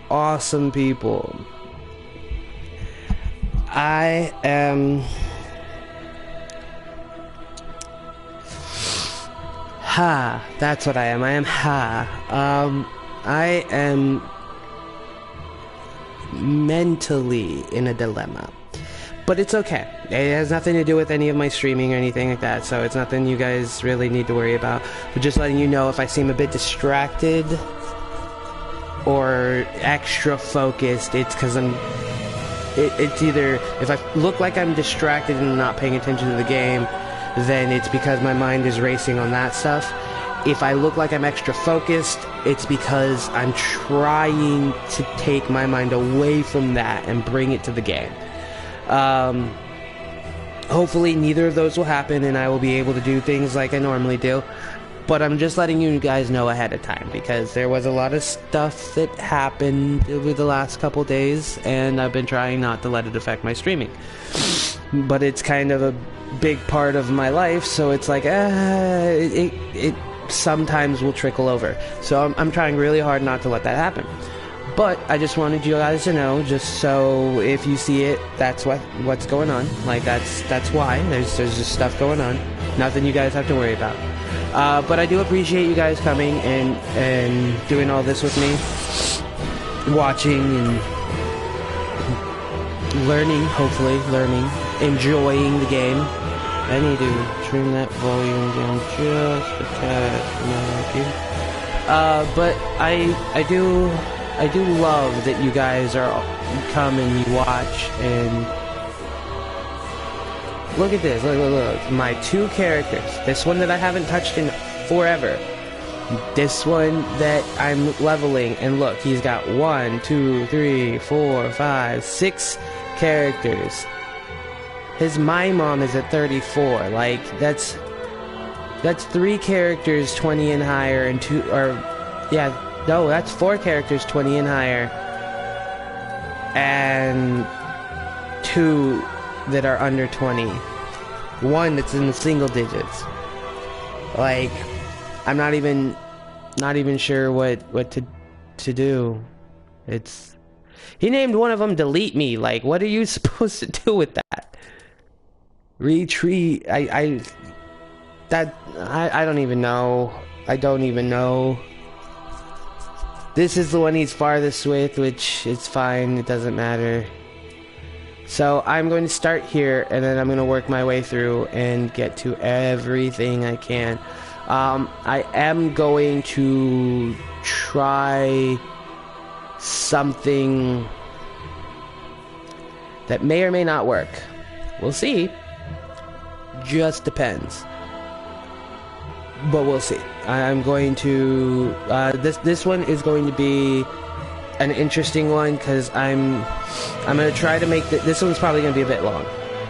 awesome people. I am... that's what I am. I am I am mentally in a dilemma. But it's okay. It has nothing to do with any of my streaming or anything like that, so it's nothing you guys really need to worry about. But just letting you know, if I seem a bit distracted or extra focused, it's because it's either, if I look like I'm distracted and not paying attention to the game, then it's because my mind is racing on that stuff. If I look like I'm extra focused, it's because I'm trying to take my mind away from that and bring it to the game. Hopefully neither of those will happen and I will be able to do things like I normally do. But I'm just letting you guys know ahead of time, because there was a lot of stuff that happened over the last couple days, and I've been trying not to let it affect my streaming. But it's kind of a big part of my life, so it's like, it sometimes will trickle over. So I'm trying really hard not to let that happen. But I just wanted you guys to know, just so if you see it, that's what's going on. Like, that's why. There's just stuff going on. Nothing you guys have to worry about. But I do appreciate you guys coming and doing all this with me. Watching and learning, hopefully, enjoying the game. I need to trim that volume down just a tad. But I do love that you guys come and you watch and look at this. Look. My two characters. This one that I haven't touched in forever. This one that I'm leveling, and look, he's got 1, 2, 3, 4, 5, 6 characters. His my mom is at 34. Like, that's 3 characters 20 and higher, and that's 4 characters 20 and higher, and 2 that are under 20. 1 that's in the single digits. Like, I'm not even sure what to do. He named one of them Delete Me. Like, what are you supposed to do with that? Retreat. I don't even know. I don't even know. This is the one he's farthest with, which it's fine. It doesn't matter. So I'm going to start here, and then I'm going to work my way through and get to everything I can. I am going to try something that may or may not work. We'll see. Just depends. But we'll see. I'm going to... this one is going to be an interesting one, because I'm going to try to make... This one's probably going to be a bit long.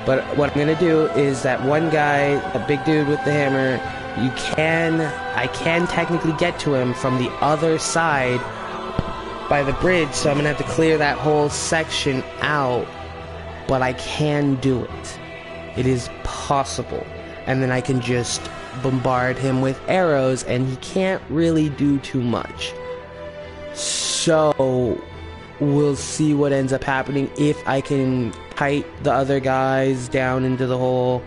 But what I'm going to do is that one guy, a big dude with the hammer, I can technically get to him from the other side by the bridge, so I'm going to have to clear that whole section out. But I can do it. It is possible. And then I can just bombard him with arrows, and he can't really do too much. So we'll see what ends up happening if I can kite the other guys down into the hole.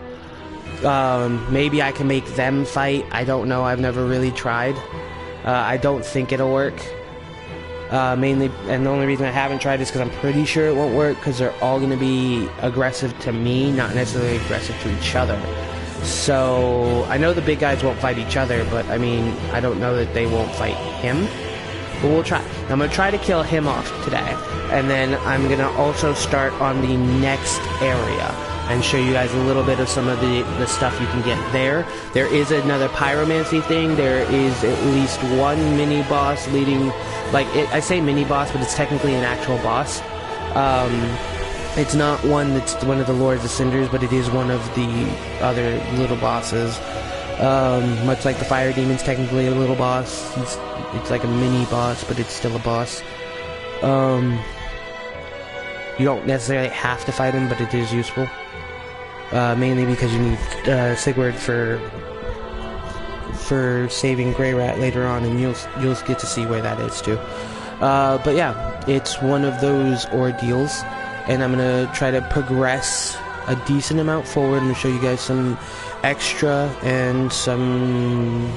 Maybe I can make them fight. I don't know. I've never really tried. I don't think it'll work. Mainly, and the only reason I haven't tried is because I'm pretty sure it won't work, because they're all going to be aggressive to me, not necessarily aggressive to each other. So I know the big guys won't fight each other, but I mean, I don't know that they won't fight him. But we'll try. I'm going to try to kill him off today, and then I'm going to also start on the next area and show you guys a little bit of some of the stuff you can get there. There is another pyromancy thing. There is at least one mini boss leading, like, I say mini boss, but it's technically an actual boss. It's not one that's one of the Lords of Cinders, but it is one of the other little bosses. Much like the Fire Demon's technically a little boss. It's like a mini boss, but it's still a boss. You don't necessarily have to fight him, but it is useful. Mainly because you need Sigurd for saving Grey Rat later on, and you'll get to see where that is too. But yeah, It's one of those ordeals, and I'm gonna try to progress a decent amount forward. I'm gonna show you guys some extra and some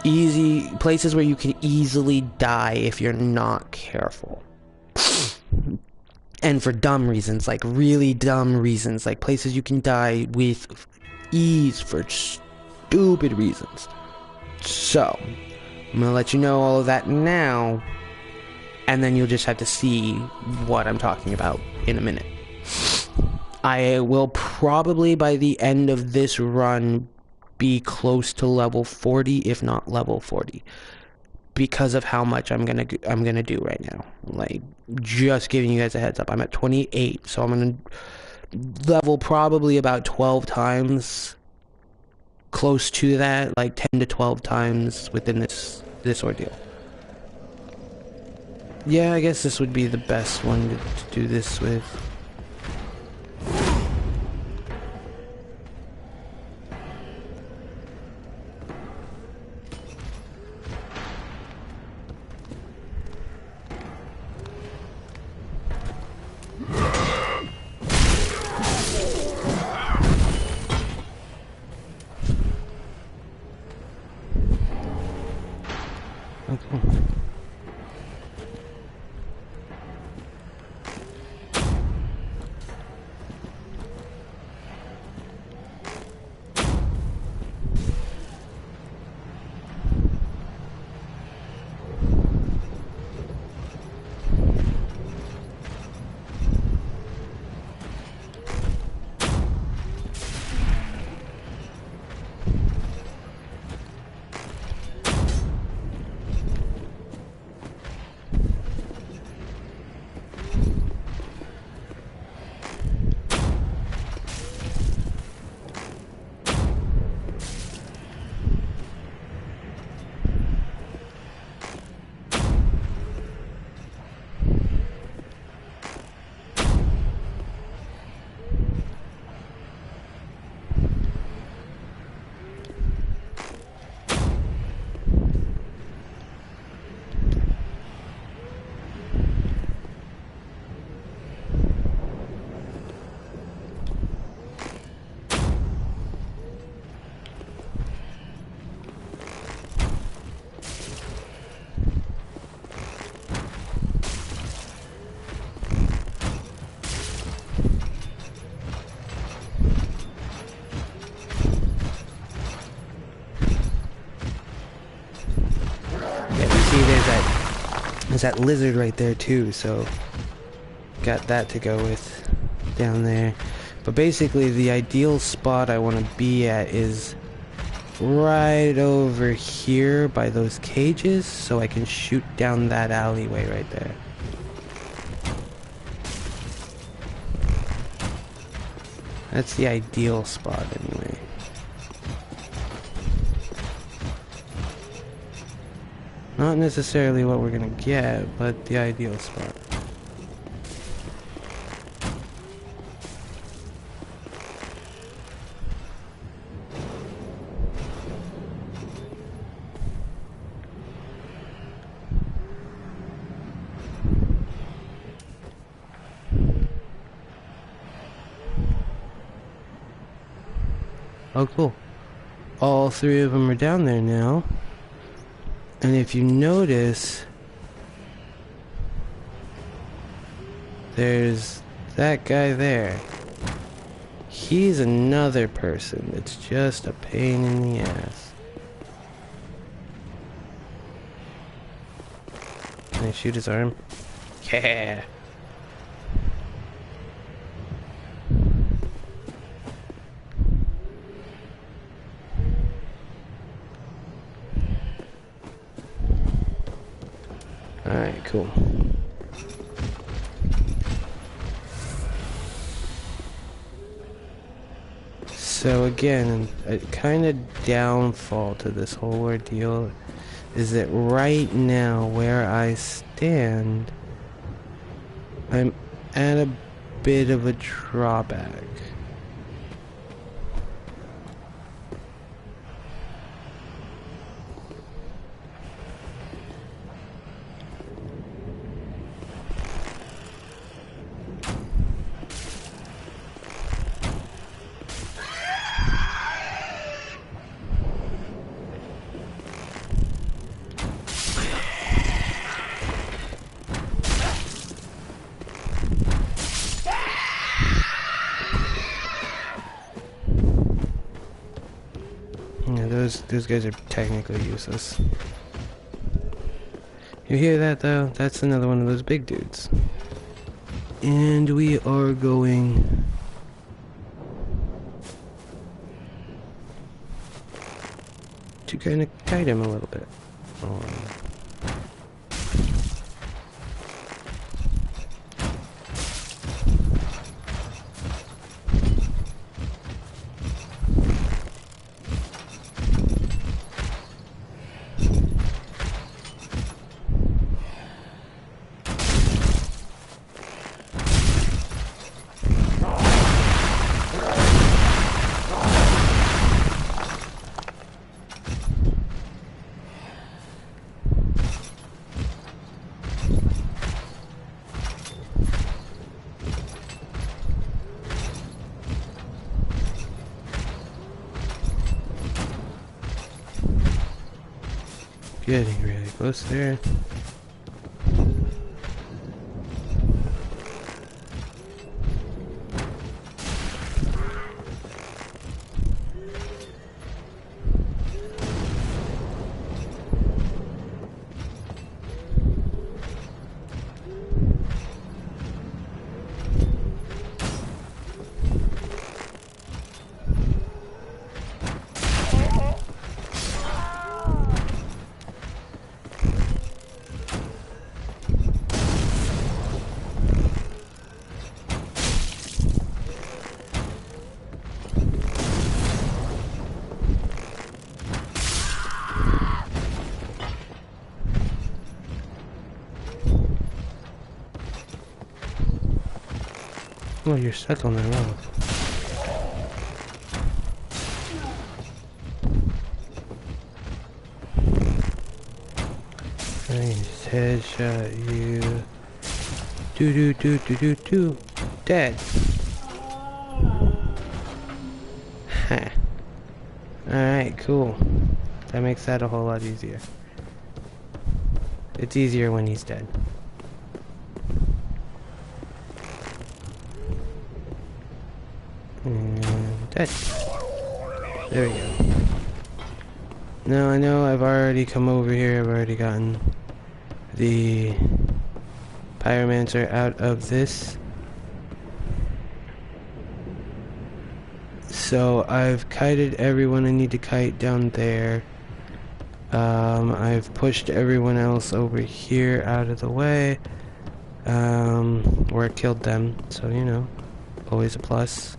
easy places where you can easily die if you're not careful. And for dumb reasons, like really dumb reasons, like places you can die with ease for stupid reasons. So, I'm gonna let you know all of that now, and then you'll just have to see what I'm talking about in a minute. I will probably, by the end of this run, be close to level 40, if not level 40, because of how much I'm gonna do right now. Like, just giving you guys a heads up. I'm at 28, so I'm gonna level probably about 12 times, close to that, like 10 to 12 times within this ordeal. Yeah, I guess this would be the best one to do this with. Okay. There's that lizard right there too, so got that to go with down there. But basically the ideal spot I want to be at is right over here by those cages, so I can shoot down that alleyway right there. That's the ideal spot anyway. Not necessarily what we're gonna get, but the ideal spot. Oh, cool. All three of them are down there now. And if you notice, there's that guy there. He's another person that's just a pain in the ass. Can I shoot his arm? Yeah! Alright, cool. So again, a kind of downfall to this whole ordeal is that right now where I stand, I'm at a bit of a drawback. those guys are technically useless. You hear that though? That's another one of those big dudes. And we are going to kind of kite him a little bit. Getting really close there. Oh, you're stuck on that rock. Nice headshot, you. Do. Dead. Ha. Alright, cool. That makes that a whole lot easier. It's easier when he's dead. And dead. There we go. Now I know I've already come over here, I've already gotten the pyromancer out of this. So I've kited everyone I need to kite down there. I've pushed everyone else over here out of the way. Or I killed them, so you know, always a plus.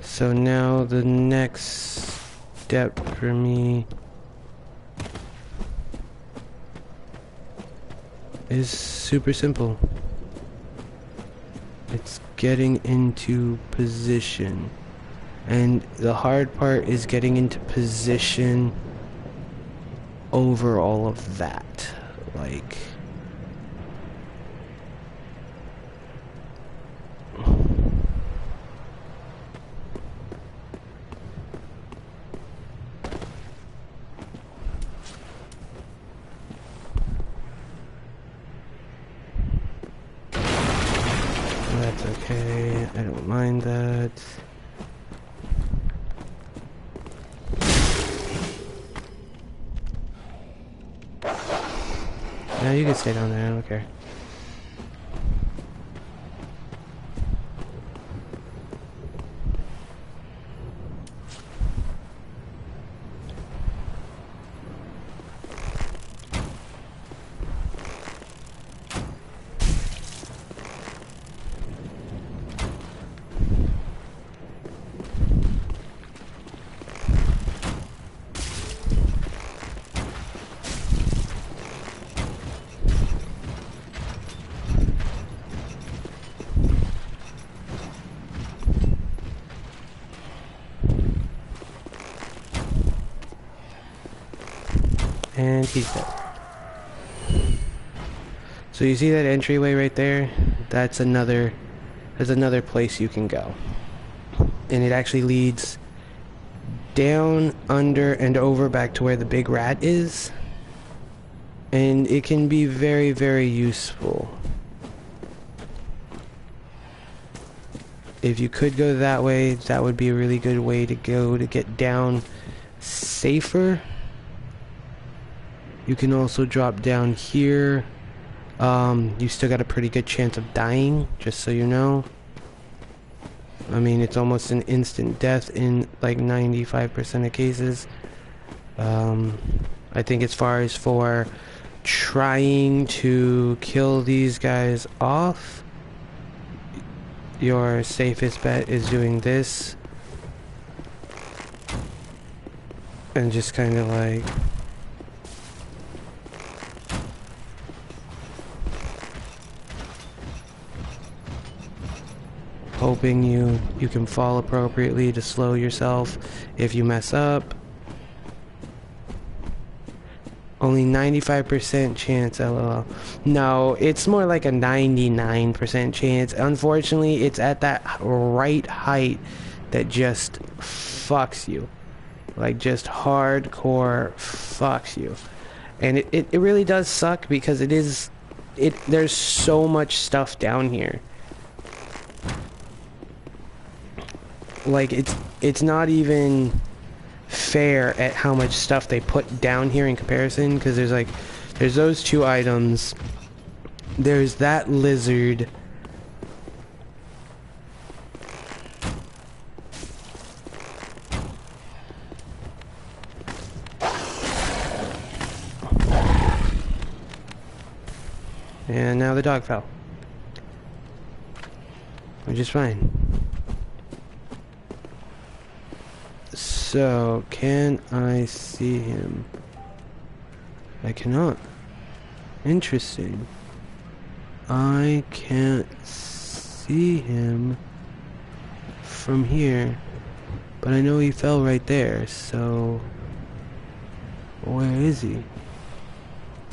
So now the next step for me is super simple. It's getting into position. And the hard part is getting into position over all of that. Like, that's okay, I don't mind that. No, you can stay down there, I don't care. And he's dead. So you see that entryway right there? That's another place you can go. And it actually leads down, under, and over back to where the big rat is. And it can be very, very useful. If you could go that way, that would be a really good way to go to get down safer. You can also drop down here. You still got a pretty good chance of dying, just so you know. I mean, it's almost an instant death in like 95% of cases. I think as far as for trying to kill these guys off, your safest bet is doing this. And just kind of like... hoping you can fall appropriately to slow yourself if you mess up. Only 95% chance, lol. No, it's more like a 99% chance. Unfortunately, it's at that right height that just fucks you. Like, just hardcore fucks you. And it really does suck because there's so much stuff down here. Like, it's not even fair at how much stuff they put down here in comparison, because there's those two items, there's that lizard, and now the dog fell, which is fine. So, can I see him? I cannot. Interesting. I can't see him from here, but I know he fell right there, so where is he?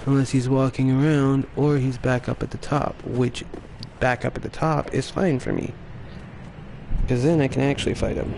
Unless he's walking around or he's back up at the top, which back up at the top is fine for me, because then I can actually fight him.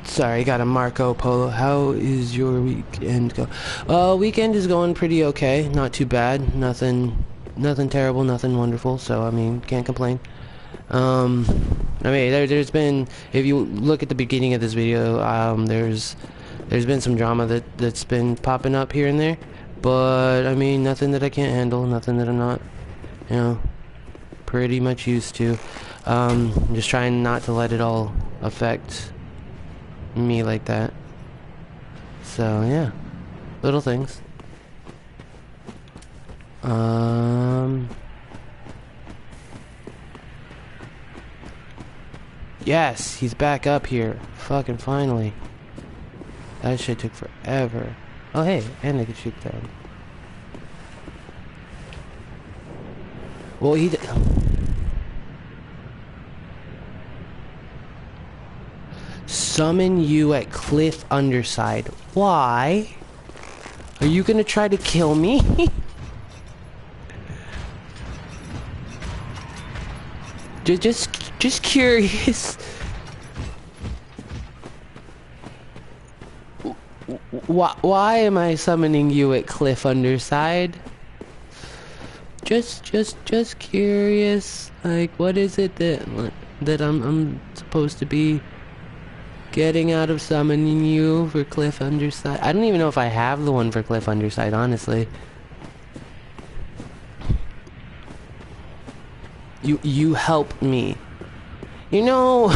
Sorry, got a Marco Polo. How is your weekend go? Weekend is going pretty okay. Not too bad. Nothing terrible. Nothing wonderful. So I mean, can't complain. I mean, there's been. If you look at the beginning of this video, there's been some drama that's been popping up here and there. But I mean, nothing that I can't handle. Nothing that I'm not, pretty much used to. Just trying not to let it all affect me like that. So yeah, little things. Yes, he's back up here. Fucking finally. That shit took forever. Oh hey, and I could shoot down. Well, summon you at cliff underside. Why? Are you gonna try to kill me? just curious. Why am I summoning you at cliff underside? Just curious. Like, what is it that I'm supposed to be Getting out of summoning you for Cliff Underside. I don't even know if I have the one for Cliff Underside, honestly. You help me. You know,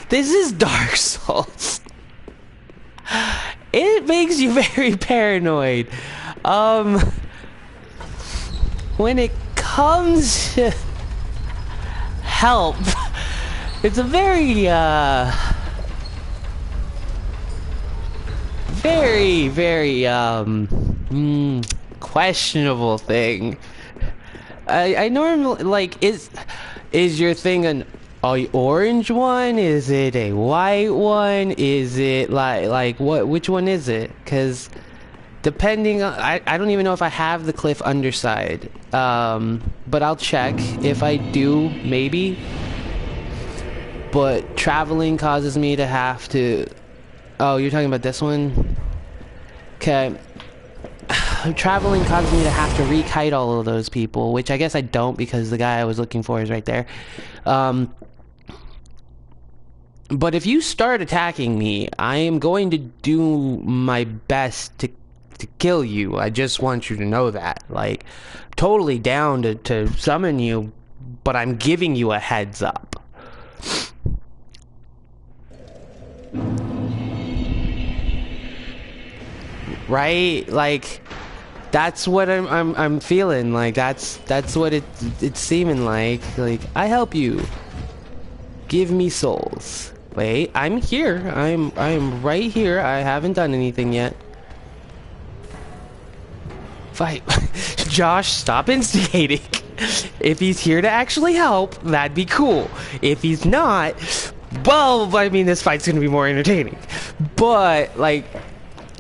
this is Dark Souls. It makes you very paranoid. When it comes to help, it's a very, very, questionable thing. I normally, like, is your thing an orange one? Is it a white one? Is it like what? Which one is it? Because depending on, I don't even know if I have the Cliff Underside. But I'll check. If I do, maybe. But traveling causes me to have to. Oh, you're talking about this one? Okay. Traveling causes me to have to re-kite all of those people, which I guess I don't because the guy I was looking for is right there. But if you start attacking me, I am going to do my best to kill you. I just want you to know that. Like, totally down to summon you, but I'm giving you a heads up. Right? Like, that's what I'm feeling. Like, that's what it's seeming like. Like, I help you. Give me souls. Wait, I'm here. I'm right here. I haven't done anything yet. Fight. Josh, stop instigating. If he's here to actually help, that'd be cool. If he's not, well, I mean, this fight's gonna be more entertaining. But, like,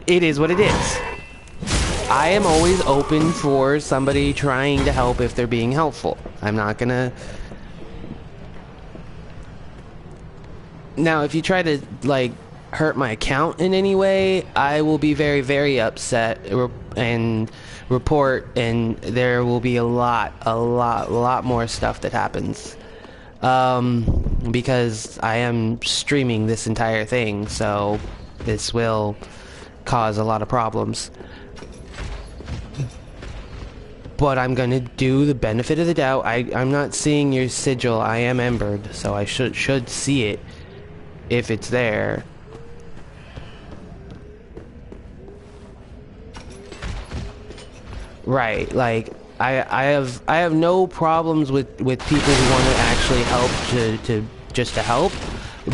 it is what it is. I am always open for somebody trying to help if they're being helpful. I'm not gonna... Now, if you try to, like, hurt my account in any way, I will be very, very upset and report, and there will be a lot more stuff that happens. Because I am streaming this entire thing, so this will cause a lot of problems. But I'm gonna do the benefit of the doubt. I'm not seeing your sigil. I am embered, so I should see it if it's there. Right, like I have no problems with people who want to actually help to just to help.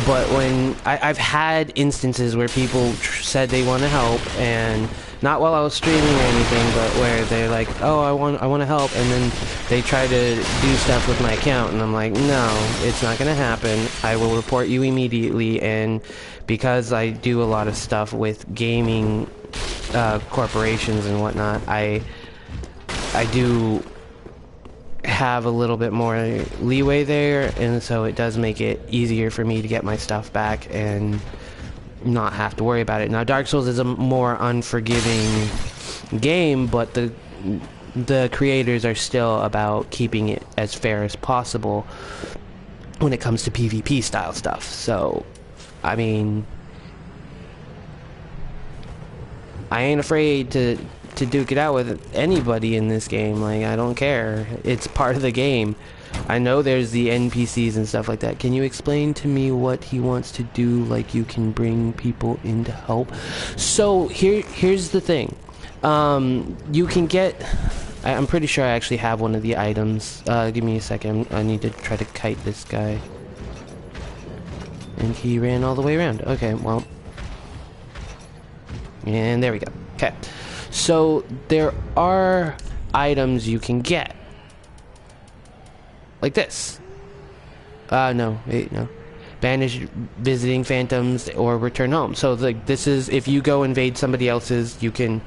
But when I've had instances where people said they want to help, and not while I was streaming or anything, but where they're like, oh, I want to help, and then they try to do stuff with my account, and I'm like, no, it's not gonna happen. I will report you immediately. And because I do a lot of stuff with gaming corporations and whatnot, I do have a little bit more leeway there, and so it does make it easier for me to get my stuff back and not have to worry about it. Now, Dark Souls is a more unforgiving game, but the creators are still about keeping it as fair as possible when it comes to PvP style stuff. So, I mean, I ain't afraid to duke it out with anybody in this game. Like, I don't care. It's part of the game. I know there's the NPCs and stuff like that. Can you explain to me what he wants to do? Like, you can bring people in to help. So here's the thing. You can get... I'm pretty sure I actually have one of the items. Give me a second. I need to try to kite this guy. And he ran all the way around. Okay, well... And there we go. Okay. So, there are items you can get. Like this. No. Wait, no. Banish visiting phantoms or return home. So, like, this is... If you go invade somebody else's, you can...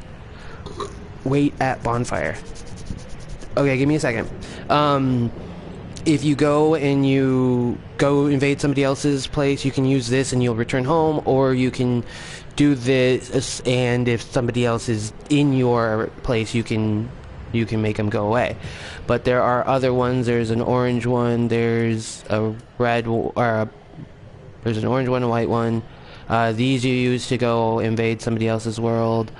Wait at bonfire. Okay, give me a second. If you go and you go invade somebody else's place, you can use this and you'll return home, or you can do this, and if somebody else is in your place, you can make them go away. But there are other ones. There's an orange one, there's a red, or There's an orange one, a white one. These you use to go invade somebody else's world.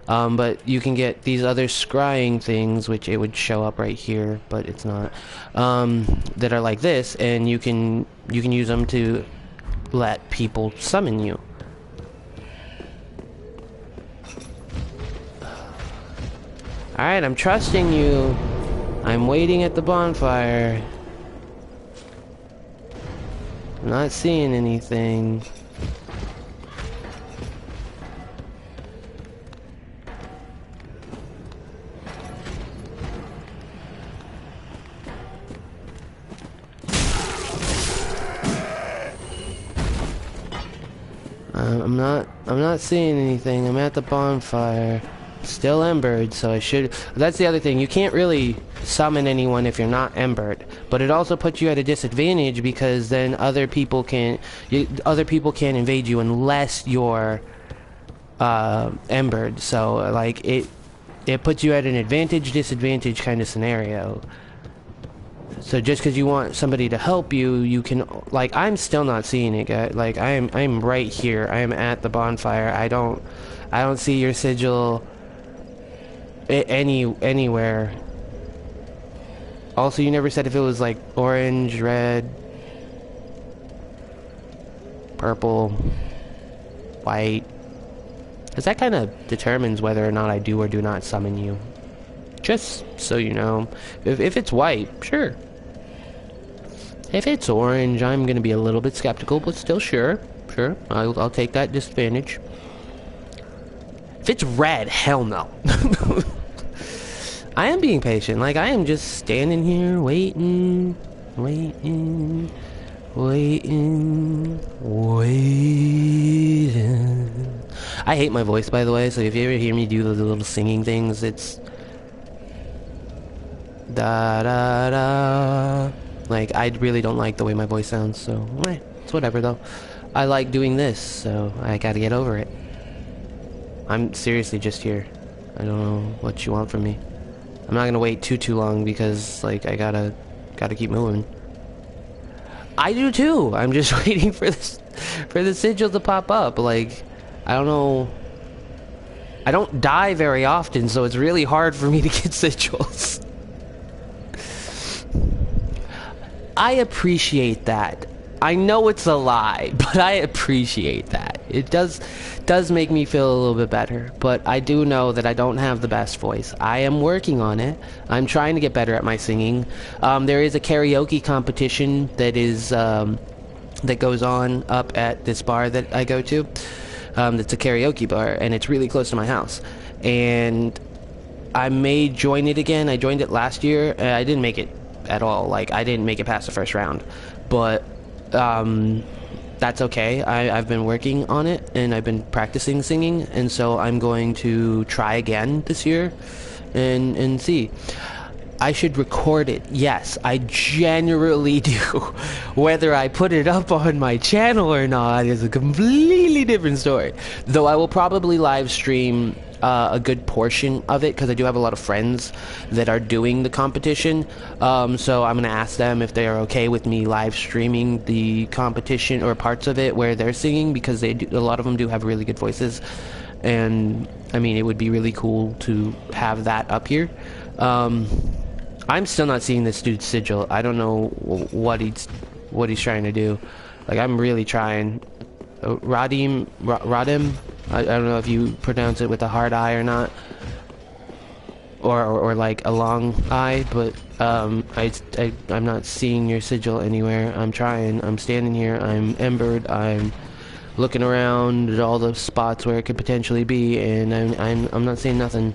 But you can get these other scrying things, which it would show up right here, but it's not. That are like this, and you can use them to let people summon you. Alright, I'm trusting you. I'm waiting at the bonfire. I'm not seeing anything. I'm not seeing anything. I'm at the bonfire. Still embered, so I should... That's the other thing. You can't really summon anyone if you're not embered. But it also puts you at a disadvantage because then other people can't invade you unless you're embered. So, like, it puts you at an advantage-disadvantage kind of scenario. So just because you want somebody to help you, you can, like, I'm still not seeing it, guys. Like, I'm right here. I am at the bonfire. I don't see your sigil anywhere. Also, you never said if it was like orange, red, purple, white. Because that kind of determines whether or not I do or do not summon you. Just so you know. If it's white, sure. If it's orange, I'm going to be a little bit skeptical, but still sure. Sure, I'll take that disadvantage. If it's red, hell no. I am being patient. Like, I am just standing here waiting. I hate my voice, by the way, so if you ever hear me do the little singing things, it's... da da da. Like, I really don't like the way my voice sounds, so it's whatever though. I like doing this, so I gotta get over it. I'm seriously just here. I don't know what you want from me. I'm not gonna wait too long because, like, I gotta keep moving. I do too. I'm just waiting for the sigil to pop up. Like, I don't know. I don't die very often, so it's really hard for me to get sigils. I appreciate that. I know it's a lie, but I appreciate that. It does make me feel a little bit better, but I do know that I don't have the best voice. I am working on it. I'm trying to get better at my singing. There is a karaoke competition that is that goes on up at this bar that I go to. It's a karaoke bar, and it's really close to my house. And I may join it again. I joined it last year. I didn't make it at all. Like, I didn't make it past the first round, but that's okay. I've been working on it and I've been practicing singing, and so I'm going to try again this year and see. I should record it. Yes, I generally do. Whether I put it up on my channel or not is a completely different story, though I will probably live stream a good portion of it because I do have a lot of friends that are doing the competition, so I'm gonna ask them if they are okay with me live streaming the competition or parts of it where they're singing, because a lot of them do have really good voices, and I mean, it would be really cool to have that up here. I'm still not seeing this dude's sigil. I don't know what he's trying to do. Like, I'm really trying. Radim, I don't know if you pronounce it with a hard I or not, or like a long I, but I'm not seeing your sigil anywhere. I'm trying. I'm standing here. I'm embered. I'm looking around at all the spots where it could potentially be, and I'm not seeing nothing.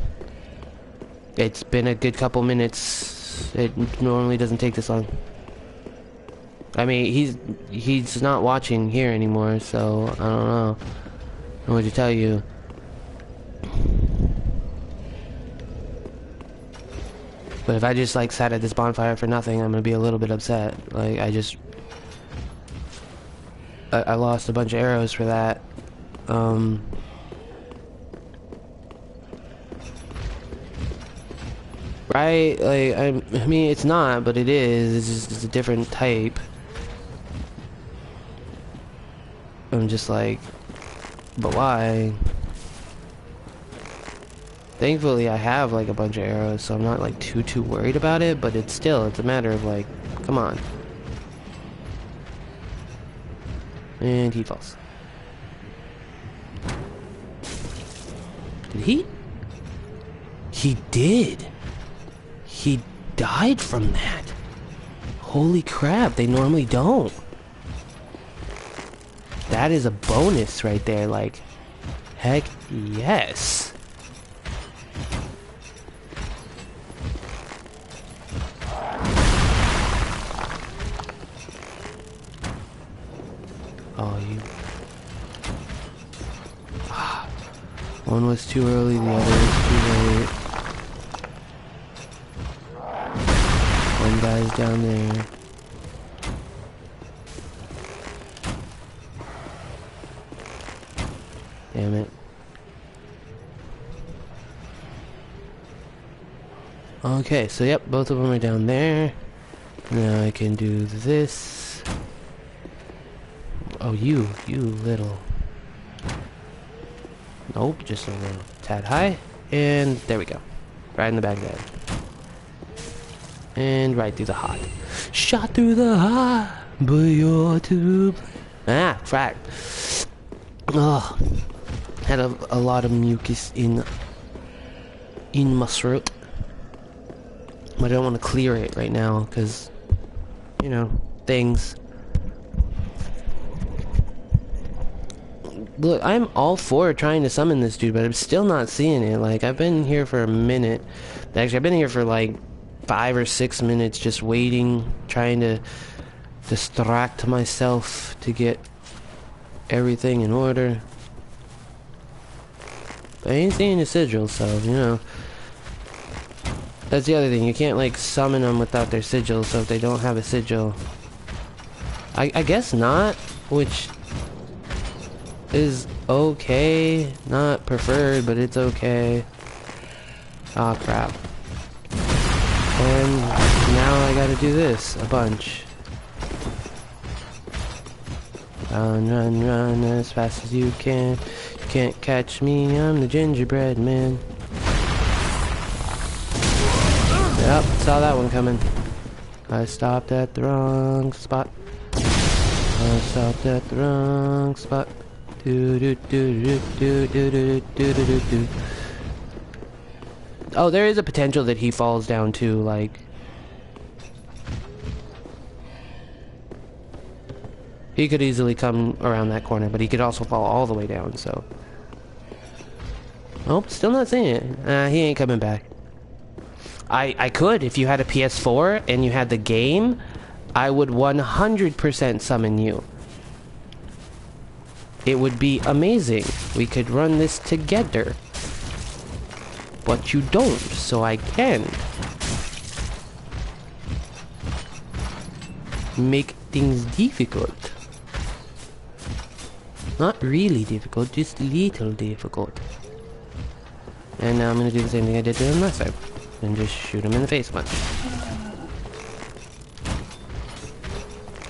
It's been a good couple minutes. It normally doesn't take this long. I mean, he's not watching here anymore, so I don't know what to tell you. But if I just, like, sat at this bonfire for nothing, I'm gonna be a little bit upset. Like, I lost a bunch of arrows for that. Right? Like, I mean, it's not, but it is. It's just a different type. I'm just like, but why? Thankfully I have like a bunch of arrows, so I'm not like too worried about it, but it's a matter of like, come on. And he falls. Did he? He did. He died from that. Holy crap, they normally don't. That is a bonus right there, like, heck yes. Oh, you... One was too early, the other was too late. One guy's down there. Damn it. Okay, so yep, both of them are down there. Now I can do this. Oh, you little... Nope, just a little tad high. And there we go. Right in the back there. And right through the heart. Shot through the heart, but you're too... Ah, crap. Oh, had a lot of mucus in my throat. But I don't want to clear it right now, because, you know, things. Look, I'm all for trying to summon this dude, but I'm still not seeing it. Like, I've been here for a minute. Actually, I've been here for like 5 or 6 minutes just waiting, trying to distract myself to get everything in order. But I ain't seeing a sigil, so, you know. That's the other thing, you can't like summon them without their sigil, so if they don't have a sigil... I guess not, which is okay. Not preferred, but it's okay. Aw, crap. And now I gotta do this a bunch. Run, run, run as fast as you can. You can't catch me, I'm the gingerbread man. Yep, saw that one coming. I stopped at the wrong spot. I stopped at the wrong spot. Do do do do do do do do do do. Oh, there is a potential that he falls down too, like... He could easily come around that corner, but he could also fall all the way down, so... Oh, still not seeing it. He ain't coming back. I could, if you had a PS4 and you had the game, I would 100% summon you. It would be amazing. We could run this together. But you don't, so I can. Make things difficult. Not really difficult, just little difficult. And now I'm gonna do the same thing I did to him last time. And just shoot him in the face a bunch.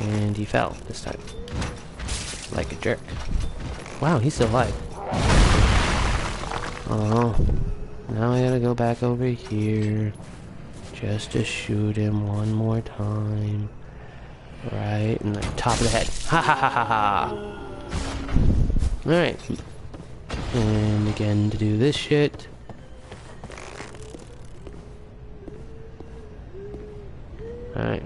And he fell this time. Like a jerk. Wow, he's still alive. Oh. Now I gotta go back over here. Just to shoot him one more time. Right in the top of the head. Ha ha ha ha ha! Alright. And again to do this shit. Alright.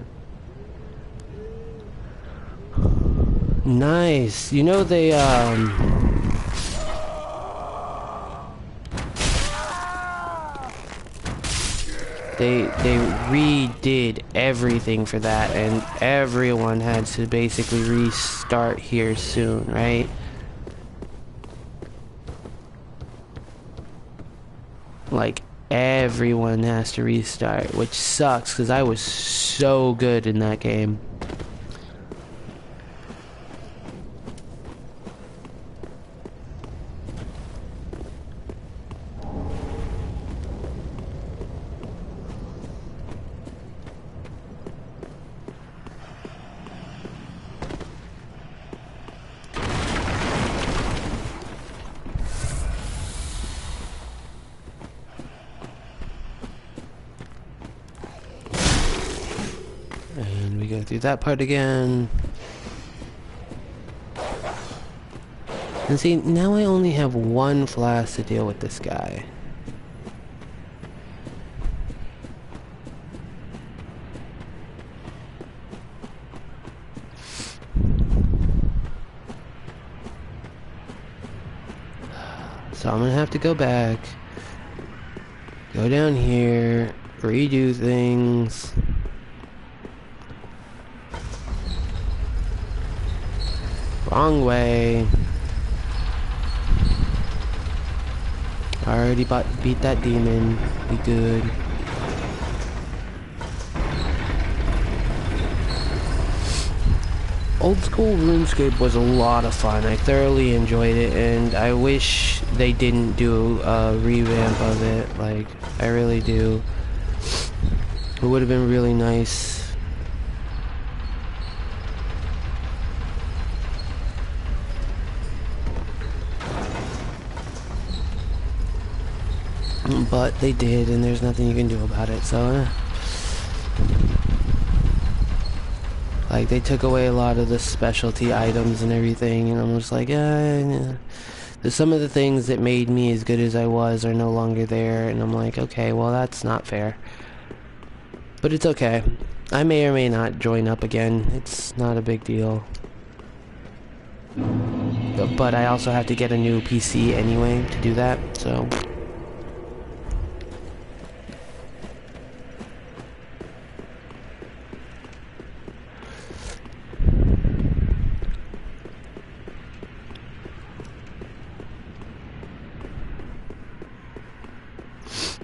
Nice. You know they redid everything for that, and everyone had to basically restart here soon, right? Like everyone has to restart, which sucks because I was so good in that game. through that part again. And see, now I only have one flask to deal with this guy. So I'm gonna have to go back, go down here, redo things. Wrong way. I already beat that demon. Be good. Old school RuneScape was a lot of fun. I thoroughly enjoyed it, and I wish they didn't do a revamp of it. Like, I really do. It would have been really nice. But they did, and there's nothing you can do about it, so like, they took away a lot of the specialty items and everything, and I'm just like, yeah. Some of the things that made me as good as I was are no longer there, and I'm like, okay, well, that's not fair. But it's okay. I may or may not join up again. It's not a big deal. But I also have to get a new PC anyway to do that, so...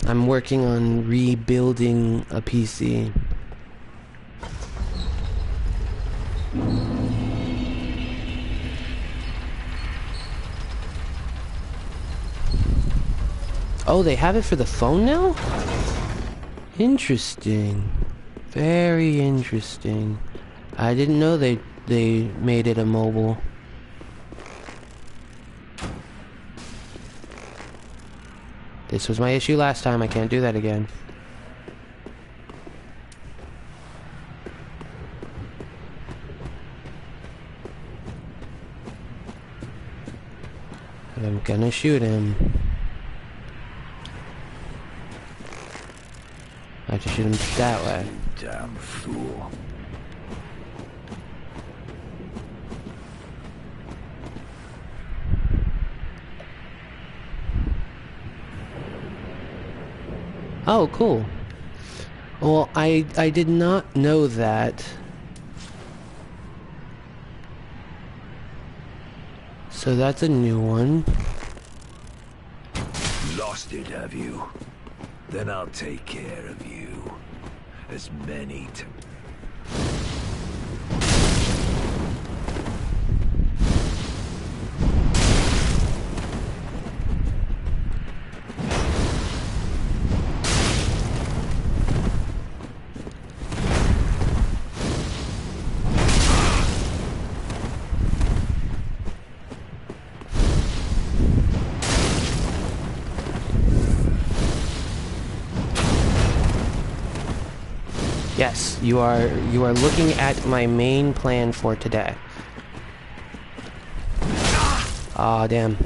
I'm working on rebuilding a PC. Oh, they have it for the phone now? Interesting. Very interesting. I didn't know they made it a mobile. This was my issue last time. I can't do that again. I'm gonna shoot him. I have to shoot him that way. Damn fool. Oh, cool. Well, I did not know that. So that's a new one. Lost it, have you? Then I'll take care of you. As many to... Yes, you are looking at my main plan for today. Aw, damn.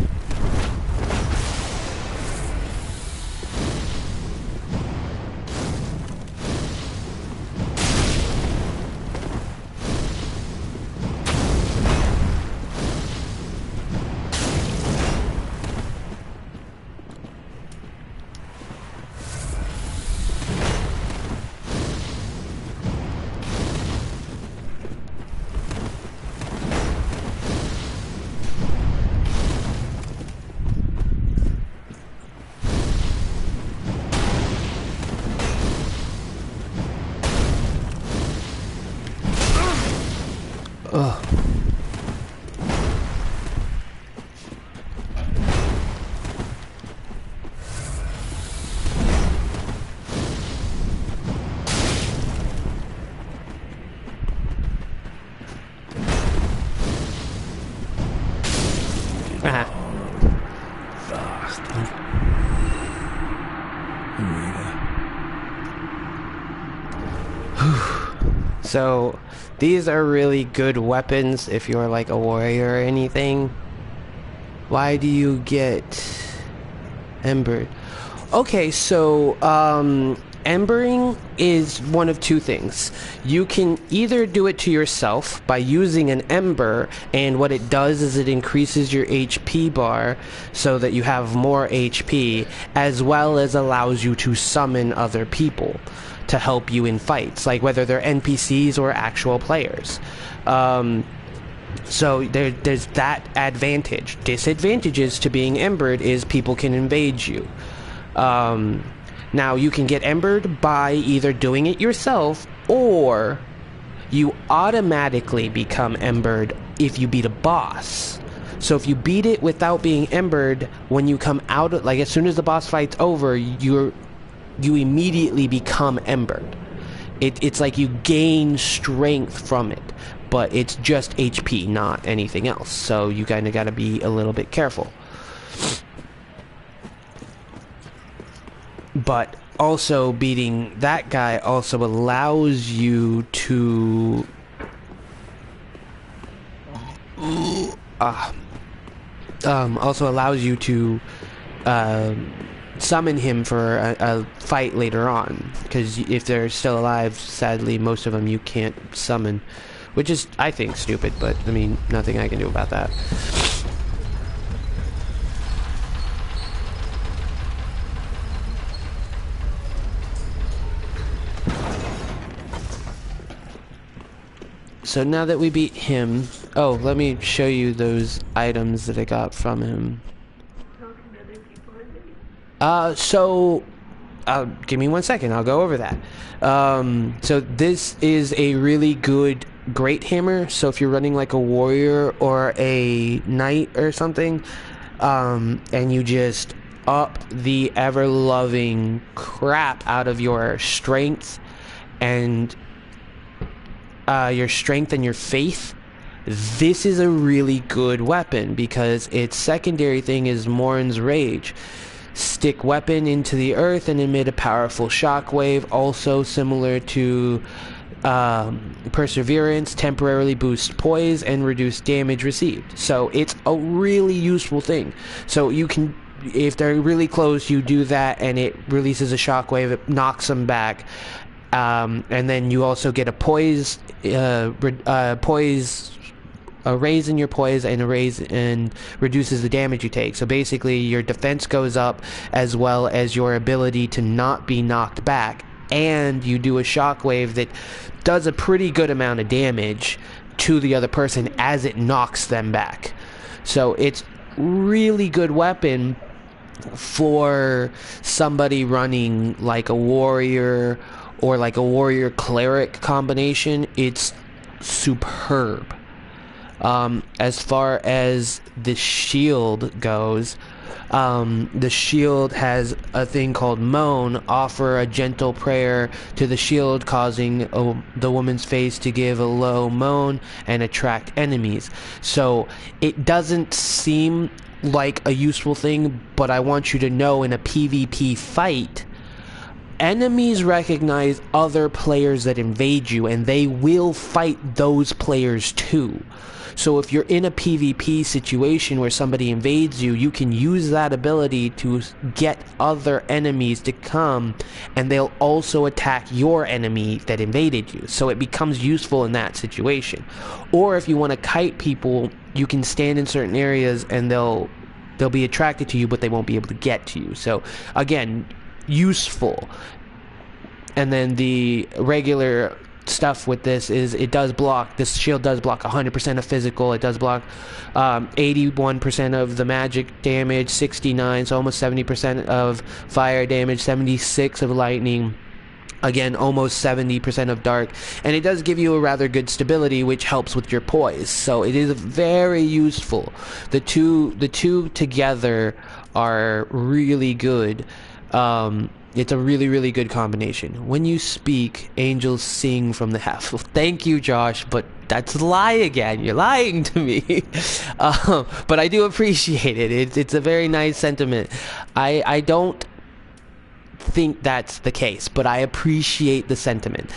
Ugh. Fast. So, These are really good weapons if you're like a warrior or anything. Why do you get embered? Okay, so embering is one of two things. You can either do it to yourself by using an ember, and what it does is it increases your HP bar so that you have more HP, as well as allows you to summon other people to help you in fights, like whether they're NPCs or actual players. So there's that advantage. Disadvantages to being embered is people can invade you. Now you can get embered by either doing it yourself, or you automatically become embered if you beat a boss. So if you beat it without being embered, when you come out of, like, as soon as the boss fight's over, you immediately become embered. It's like you gain strength from it, but it's just HP, not anything else. So you kind of got to be a little bit careful. But also beating that guy also allows you to summon him for a fight later on, because if they're still alive, sadly most of them you can't summon, which is, I think, stupid, but I mean, nothing I can do about that. So now that we beat him, oh, let me show you those items that I got from him. Give me 1 second, I'll go over that. So this is a really good great hammer, so if you're running like a warrior or a knight or something, and you just up the ever-loving crap out of your strength and your faith, this is a really good weapon, because its secondary thing is Morin's Rage. Stick weapon into the earth and emit a powerful shockwave, also similar to Perseverance, temporarily boost poise and reduce damage received. So it's a really useful thing. So you can, if they're really close, you do that and it releases a shockwave, it knocks them back. And then you also get a poise, a raise in your poise, and a raise and reduces the damage you take. So basically your defense goes up, as well as your ability to not be knocked back, and you do a shockwave that does a pretty good amount of damage to the other person as it knocks them back. So it's really good weapon for somebody running like a warrior or like a warrior cleric combination. It's superb. As far as the shield goes, the shield has a thing called Moan. Offer a gentle prayer to the shield, causing the woman's face to give a low moan and attract enemies. So it doesn't seem like a useful thing, but I want you to know, in a PvP fight, enemies recognize other players that invade you, and they will fight those players too. So if you're in a PvP situation where somebody invades you, you can use that ability to get other enemies to come, and they'll also attack your enemy that invaded you. So it becomes useful in that situation. Or if you want to kite people, you can stand in certain areas and they'll be attracted to you, but they won't be able to get to you. So again, useful. And then the regular stuff with this is this shield does block 100% of physical. It does block 81% of the magic damage, 69, so almost 70% of fire damage, 76 of lightning, again almost 70% of dark, and it does give you a rather good stability, which helps with your poise. So it is very useful. The two together are really good. It's a really, really good combination. When you speak, angels sing from the heavens. Well, thank you, Josh, but that's a lie again. You're lying to me. But I do appreciate it. It's a very nice sentiment. I don't think that's the case, but I appreciate the sentiment.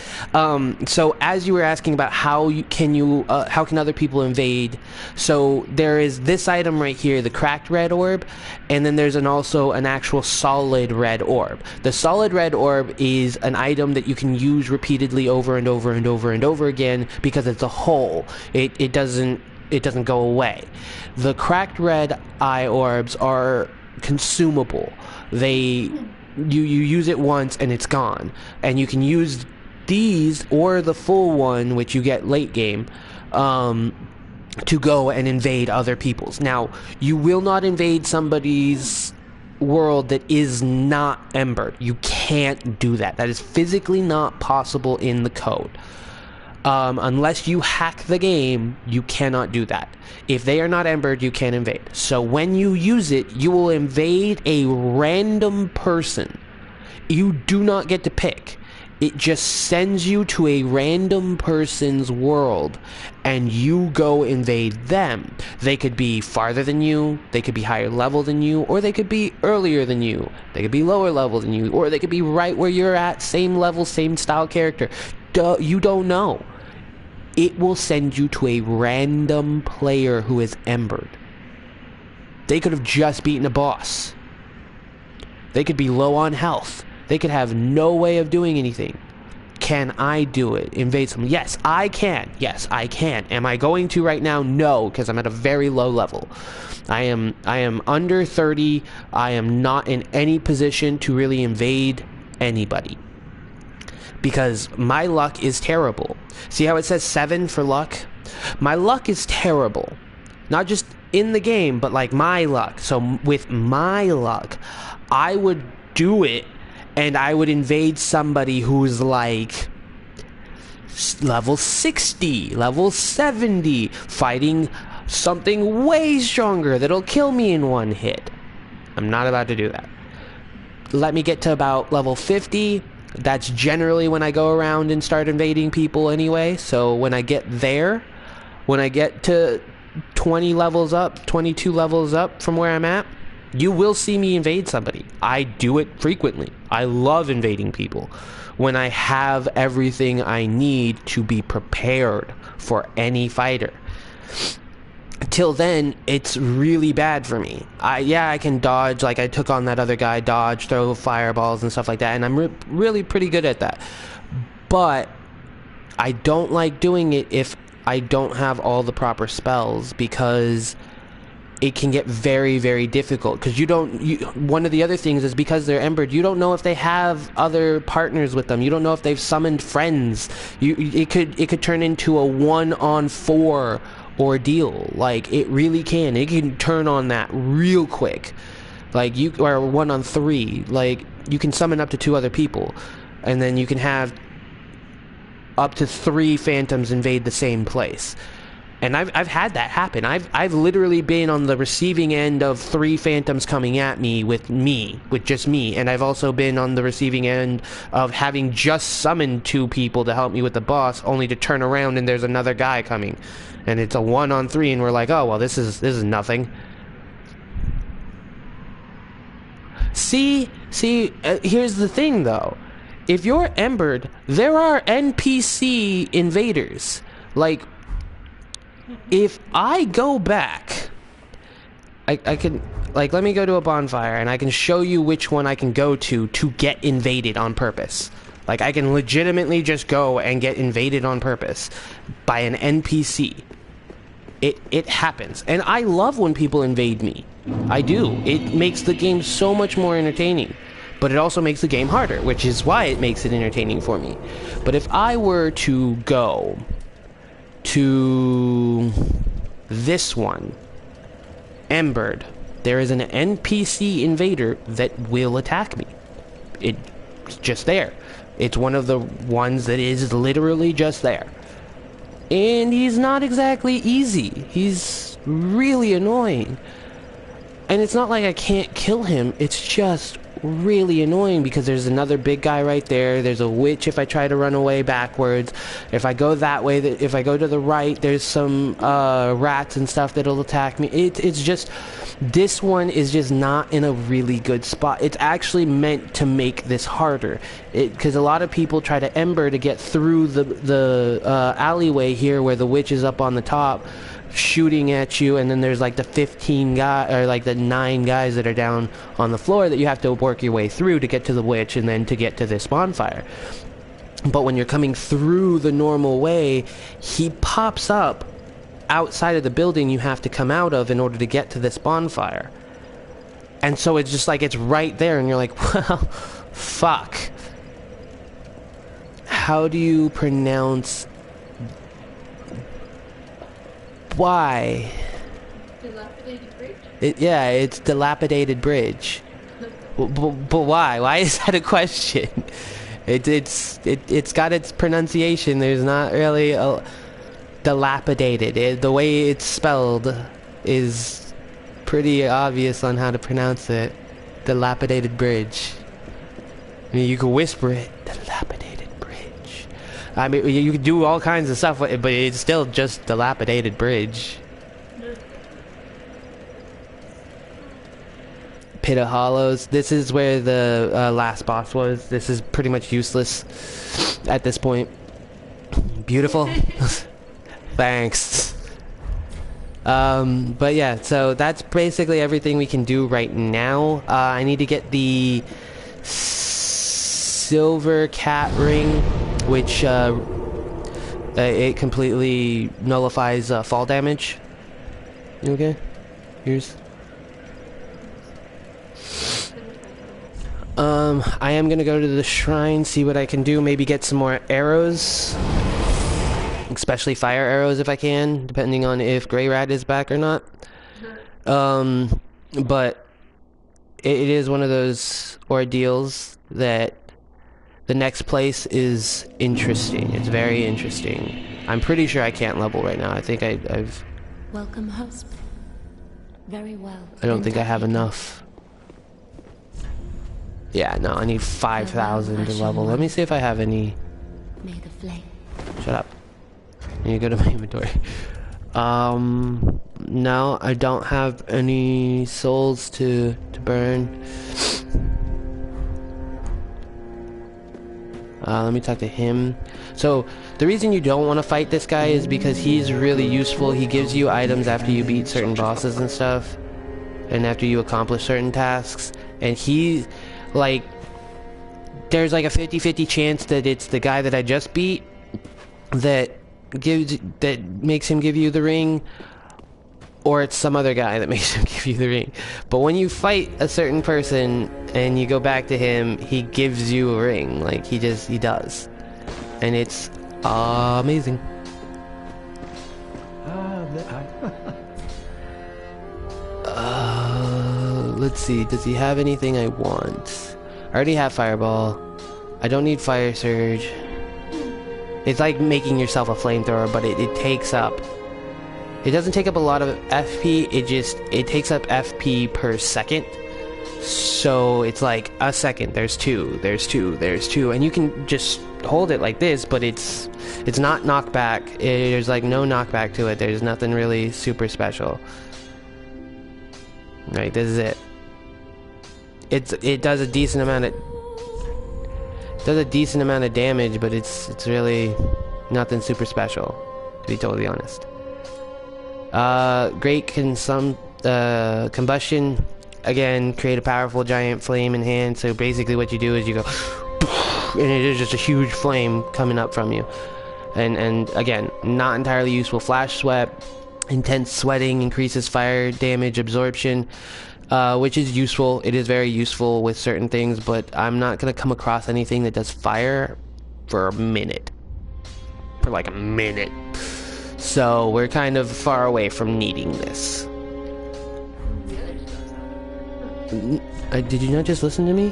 So as you were asking about how can other people invade, so there is this item right here, the cracked red orb, and then there's also an actual solid red orb. The solid red orb is an item that you can use repeatedly over and over and over and over again because it's a hole. It doesn't go away. The cracked red eye orbs are consumable. You use it once and it's gone, and you can use these or the full one, which you get late game, to go and invade other people's. Now, you will not invade somebody's world that is not embered. You can't do that. That is physically not possible in the code. Unless you hack the game, you cannot do that. If they are not embered, you can't invade. So when you use it, you will invade a random person. You do not get to pick. It just sends you to a random person's world, and you go invade them. They could be farther than you, they could be higher level than you, or they could be earlier than you. They could be lower level than you, or they could be right where you're at, same level, same style character. You don't know. It will send you to a random player who is embered. They could have just beaten a boss. They could be low on health. They could have no way of doing anything. Can I do it? Invade someone? Yes, I can. Yes, I can. Am I going to right now? No, because I'm at a very low level. I am under 30. I am not in any position to really invade anybody, because my luck is terrible. See how it says 7 for luck? My luck is terrible. Not just in the game, but like my luck. So with my luck, I would do it, and I would invade somebody who's like level 60, level 70, fighting something way stronger that'll kill me in one hit. I'm not about to do that. Let me get to about level 50. That's generally when I go around and start invading people anyway. So when I get there, when I get to 20 levels up, 22 levels up from where I'm at, you will see me invade somebody. I do it frequently. I love invading people when I have everything I need to be prepared for any fighter. Till then, it's really bad for me. I can dodge, like I took on that other guy, dodge, throw fireballs and stuff like that, and I'm really pretty good at that. But I don't like doing it if I don't have all the proper spells, because it can get very, very difficult. Because one of the other things is, because they're embered, you don't know if they have other partners with them. You don't know if they've summoned friends. It could turn into a 1-on-4 ordeal. Like, it really can. It can turn on that real quick. Like, or 1-on-3. Like, you can summon up to 2 other people, and then you can have up to 3 phantoms invade the same place. And I've had that happen. I've literally been on the receiving end of 3 phantoms coming at me with just me, and I've also been on the receiving end of having just summoned 2 people to help me with the boss, only to turn around and there's another guy coming, and it's a 1-on-3, and we're like, oh well, this is nothing. See, here's the thing though. If you're embered, there are NPC invaders. Like, if I go back, I can, like, let me go to a bonfire and I can show you which one I can go to get invaded on purpose. Like, I can legitimately just go and get invaded on purpose by an NPC. It happens. And I love when people invade me. I do. It makes the game so much more entertaining. But it also makes the game harder, which is why it makes it entertaining for me. But if I were to go to this one, embered, there is an NPC invader that will attack me. It's just there. It's one of the ones that is literally just there. And he's not exactly easy. He's really annoying. And it's not like I can't kill him, it's just really annoying because there's another big guy right there. There's a witch if I try to run away backwards. If I go that way, if I go to the right, there's some rats and stuff that'll attack me. It's just, this one is just not in a really good spot. It's actually meant to make this harder, because a lot of people try to ember to get through the alleyway here where the witch is up on the top shooting at you, and then there's like the 15 guy, or like the 9 guys that are down on the floor that you have to work your way through to get to the witch and then to get to this bonfire. But when you're coming through the normal way, he pops up outside of the building you have to come out of in order to get to this bonfire. And so it's just like, it's right there, and you're like, well, fuck. How do you pronounce... Why? Dilapidated bridge? Yeah, it's dilapidated bridge. But why? Why is that a question? It's got its pronunciation. There's not really a dilapidated. The way it's spelled is pretty obvious on how to pronounce it. Dilapidated bridge. I mean, you could whisper it. Dilapidated. I mean, you can do all kinds of stuff, but it's still just dilapidated bridge. Pit of Hollows. This is where the last boss was. This is pretty much useless at this point. Beautiful. Thanks. But yeah, so that's basically everything we can do right now. I need to get the silver cat ring, which it completely nullifies fall damage. You okay? Here's... I am gonna go to the shrine, see what I can do, maybe get some more arrows. Especially fire arrows if I can, depending on if Grey Rat is back or not. But it is one of those ordeals that the next place is interesting. It's very interesting. I'm pretty sure I can't level right now. I think I've... Welcome, host. Very well. I don't think I have enough. Yeah, no, I need 5,000 to level. Let me see if I have any... May the flame. Shut up. I need to go to my inventory. No, I don't have any souls to burn. Let me talk to him. So, the reason you don't want to fight this guy is because he's really useful. He gives you items after you beat certain bosses and stuff. And after you accomplish certain tasks. And he, like... There's like a 50-50 chance that it's the guy that I just beat that makes him give you the ring, or it's some other guy that makes him give you the ring. But when you fight a certain person and you go back to him, he gives you a ring. Like, he does. And it's amazing. Let's see, does he have anything I want? I already have Fireball. I don't need Fire Surge. It's like making yourself a flamethrower, but it takes up... It doesn't take up a lot of FP, it takes up FP per second. So it's like a second, there's two, and you can just hold it like this, but it's not knockback. There's like no knockback to it. There's nothing really super special. Right, this is it. It does a decent amount of damage, but it's really nothing super special, to be totally honest. Great combustion. Again, create a powerful giant flame in hand. So basically what you do is you go and it is just a huge flame coming up from you. And again, not entirely useful. Flash sweat. Intense sweating increases fire damage absorption, which is useful. It is very useful with certain things, but I'm not going to come across anything that does fire for a minute. For like a minute. So we're kind of far away from needing this. Did you not just listen to me?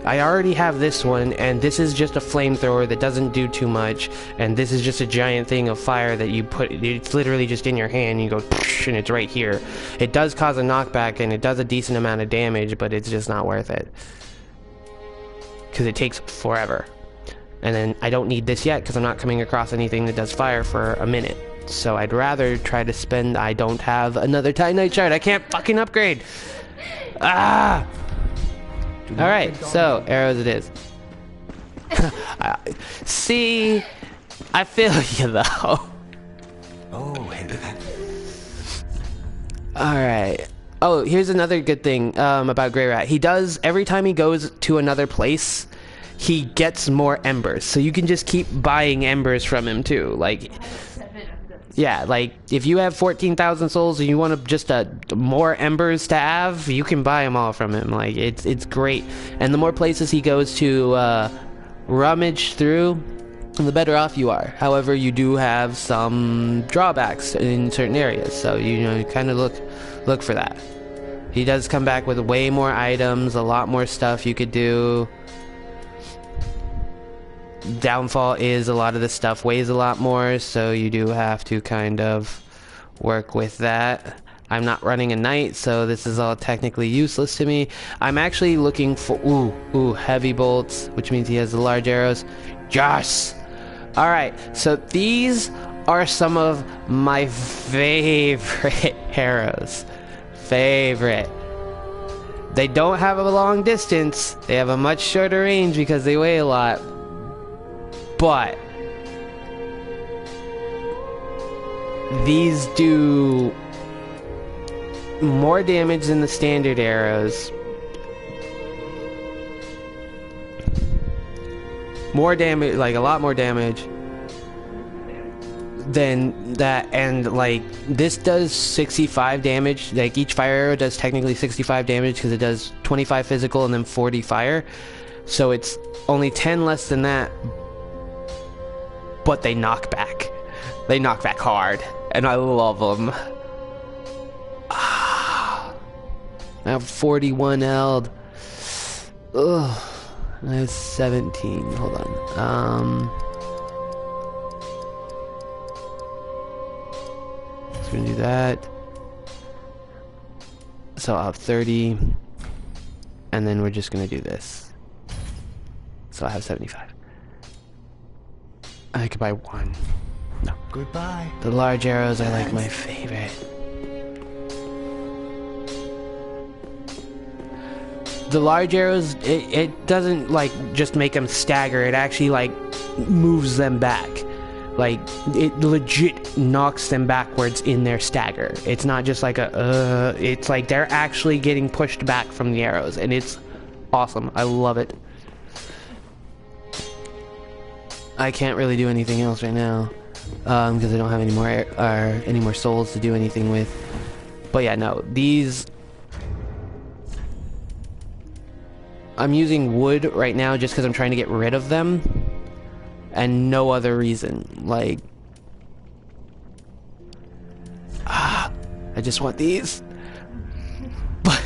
I already have this one, and this is just a flamethrower that doesn't do too much, and this is just a giant thing of fire that you put, it's literally just in your hand, you go, and it's right here. It does cause a knockback, and it does a decent amount of damage, but it's just not worth it. Because it takes forever. And then I don't need this yet, because I'm not coming across anything that does fire for a minute. So I'd rather try to spend... I don't have another Titanite shard. I can't fucking upgrade. Ah! Alright, so arrows it is. See? I feel you though. Oh, hey there. Alright. Oh, here's another good thing about Grey Rat. He does, every time he goes to another place, he gets more embers. So you can just keep buying embers from him too. Like... Yeah, like, if you have 14,000 souls and you want just more embers to have, you can buy them all from him. Like, it's great. And the more places he goes to rummage through, the better off you are. However, you do have some drawbacks in certain areas, so you kind of look for that. He does come back with way more items, a lot more stuff you could do. Downfall is a lot of this stuff weighs a lot more, so you do have to kind of work with that. I'm not running a knight, so this is all technically useless to me. I'm actually looking for heavy bolts, which means he has the large arrows. Yes! Alright, so these are some of my favorite arrows. Favorite. They don't have a long distance. They have a much shorter range because they weigh a lot. But these do more damage than the standard arrows. More damage, like a lot more damage than that, and like this does 65 damage. Like each fire arrow does technically 65 damage because it does 25 physical and then 40 fire. So it's only 10 less than that. But they knock back. They knock back hard. And I love them. I have 41 held. Ugh. I have 17. Hold on. Just gonna do that. So I'll have 30. And then we're just gonna do this. So I have 75. I could buy one. No. Goodbye. The large arrows are like my favorite. The large arrows, it doesn't like just make them stagger. It actually like moves them back. Like it legit knocks them backwards in their stagger. It's not just like it's like they're actually getting pushed back from the arrows, and it's awesome. I love it. I can't really do anything else right now because I don't have any more souls to do anything with. But yeah, no, these I'm using wood right now just because I'm trying to get rid of them, and no other reason. Like, I just want these, but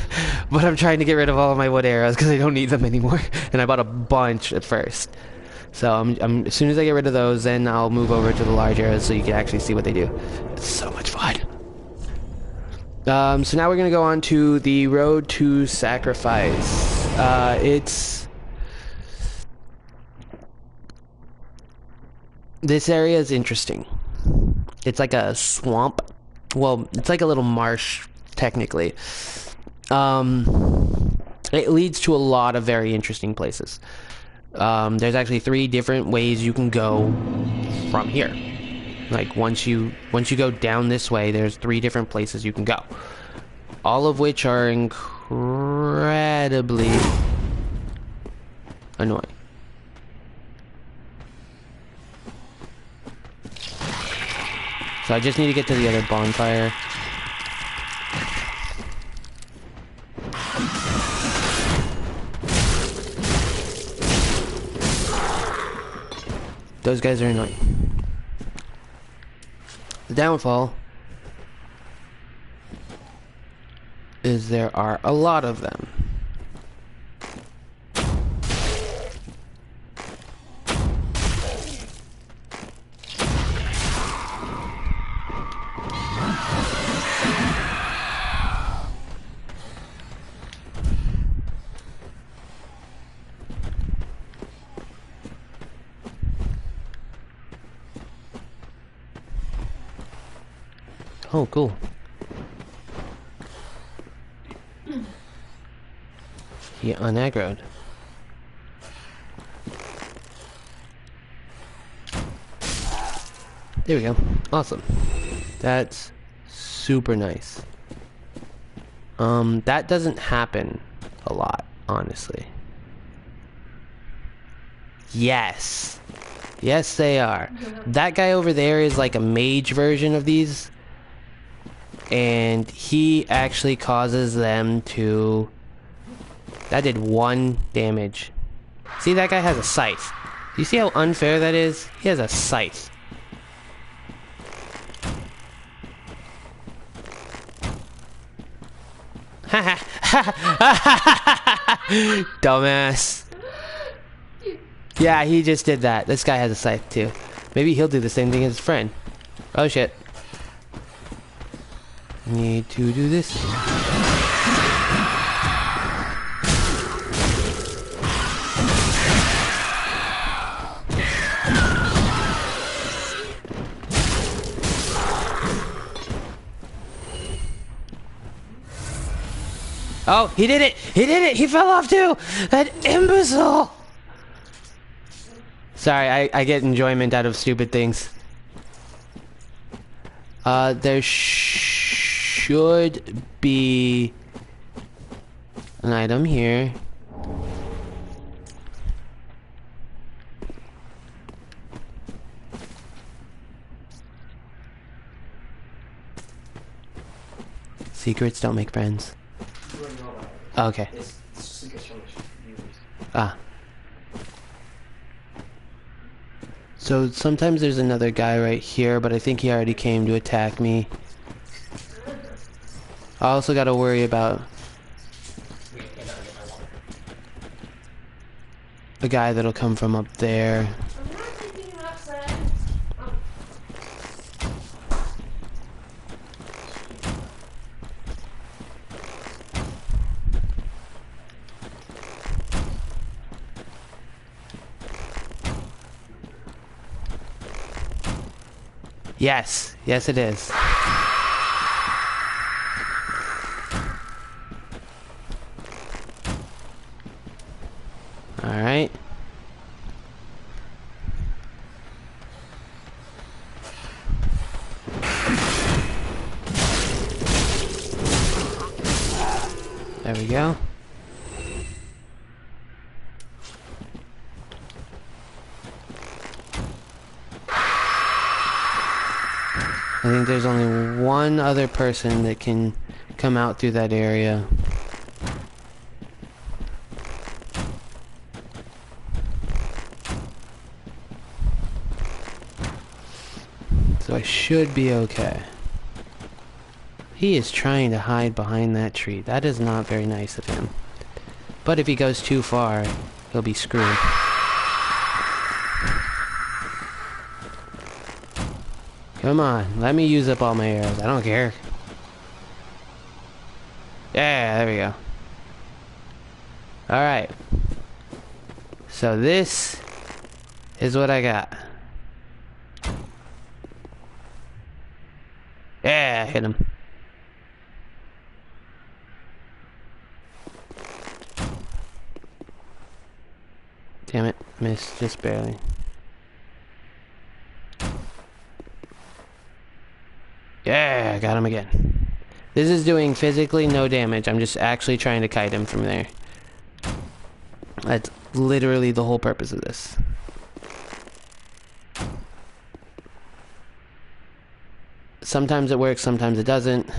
I'm trying to get rid of all of my wood arrows because I don't need them anymore, and I bought a bunch at first. So I'm as soon as I get rid of those, then I'll move over to the large arrows so you can actually see what they do. It's so much fun. So now we're gonna go on to the road to sacrifice. This area is interesting. It's like a swamp. Well, it's like a little marsh, technically. It leads to a lot of very interesting places. There's actually 3 different ways you can go from here. Like once you go down this way, there's 3 different places you can go. All of which are incredibly annoying. So I just need to get to the other bonfire. Those guys are annoying. The downfall is there are a lot of them. Oh, cool. He unaggroed. There we go. Awesome. That's super nice. That doesn't happen a lot, honestly. Yes. Yes, they are. That guy over there is like a mage version of these. And he actually causes them to... That did 1 damage. See, that guy has a scythe. You see how unfair that is? He has a scythe. Dumbass. Yeah, he just did that. This guy has a scythe too. Maybe he'll do the same thing as his friend. Oh shit. Need to do this. Oh, he did it! He did it! He fell off too! That imbecile! Sorry, I get enjoyment out of stupid things. There should be an item here. Secrets don't make friends. Oh, okay. Ah. So sometimes there's another guy right here, but I think he already came to attack me. I also gotta worry about a guy that'll come from up there. Yes, yes it is. Alright. There we go. I think there's only one other person that can come out through that area. So I should be okay. He is trying to hide behind that tree. That is not very nice of him. But if he goes too far, he'll be screwed. Come on, let me use up all my arrows. I don't care. Yeah, there we go. Alright. So this is what I got. Yeah, hit him. Damn it, missed just barely. Yeah, I got him again. This is doing physically no damage. I'm just actually trying to kite him from there. That's literally the whole purpose of this. Sometimes it works, sometimes it doesn't.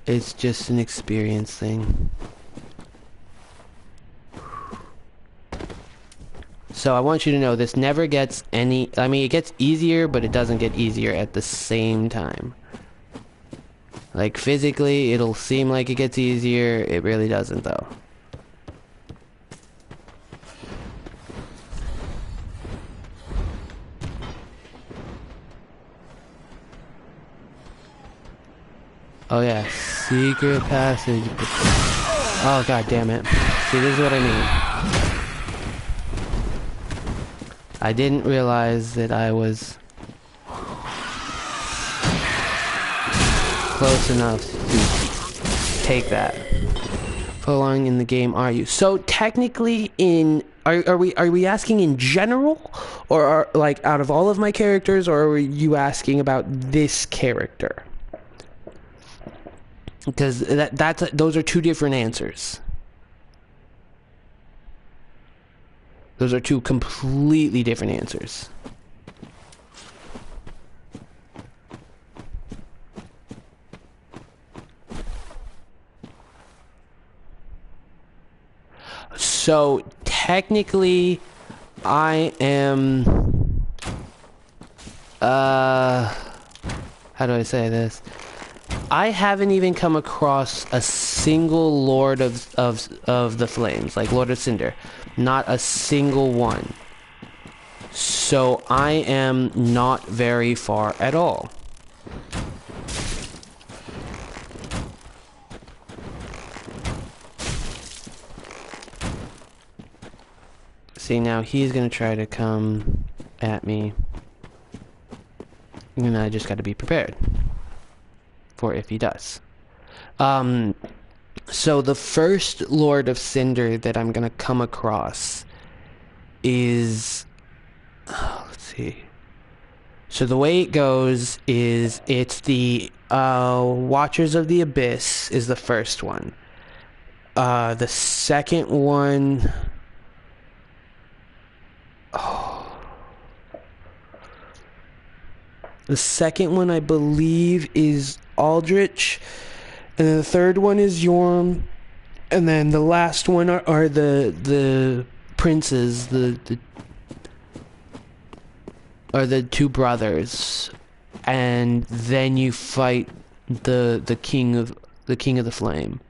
It's just an experience thing. So I want you to know this never gets any... I mean, it gets easier, but it doesn't get easier at the same time. Like, physically, it'll seem like it gets easier. It really doesn't, though. Oh, yeah. Secret passage. Oh, god damn it. See, this is what I mean. I didn't realize that I was... close enough to take that. How long in the game are you? So technically, are we asking in general, or are, like, out of all of my characters, or are you asking about this character? Because those are two different answers. Those are two completely different answers. So technically, I am how do I say this? I haven't even come across a single Lord of the Flames, like Lord of Cinder. Not a single one. So I am not very far at all. See, now he's gonna try to come at me. And I just gotta be prepared for if he does. So the first Lord of Cinder that I'm gonna come across is... let's see. So the way it goes is it's the Watchers of the Abyss is the first one. The second one... The second one, I believe, is Aldrich, and then the third one is Yorm, and then the last one are the princes, are the two brothers, and then you fight the king of the flame.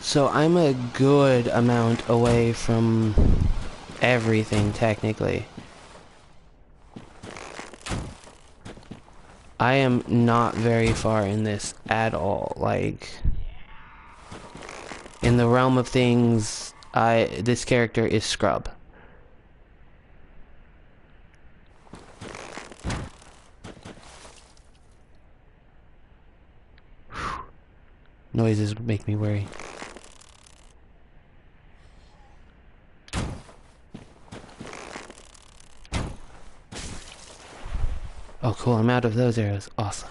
So I'm a good amount away from everything, technically. I am not very far in this at all. Like, in the realm of things, this character is scrub. Noises make me worry. Oh cool, I'm out of those arrows. Awesome.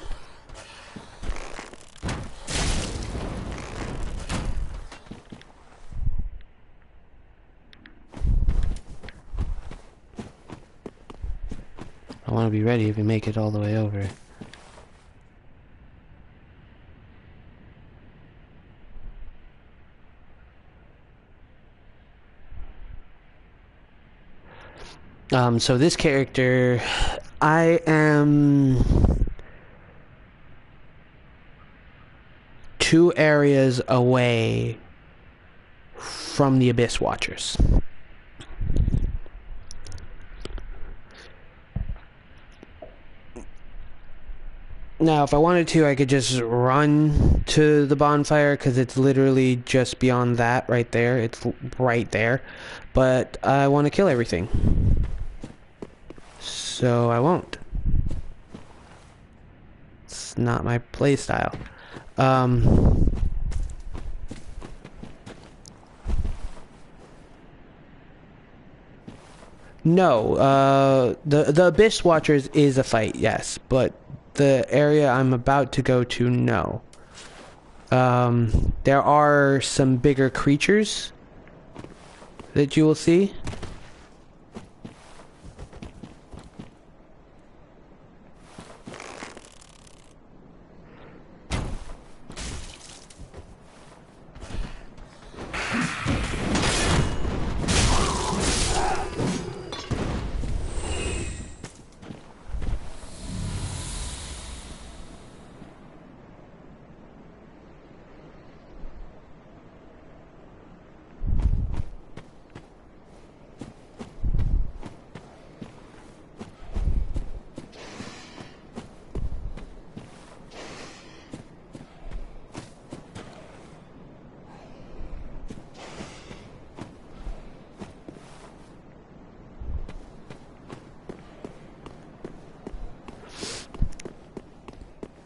I want to be ready if we make it all the way over. So this character, I am 2 areas away from the Abyss Watchers. Now, if I wanted to, I could just run to the bonfire, because it's literally just beyond that right there. It's right there. But I want to kill everything. So I won't. It's not my playstyle. No, the Abyss Watchers is a fight, yes, but the area I'm about to go to, no. There are some bigger creatures that you will see.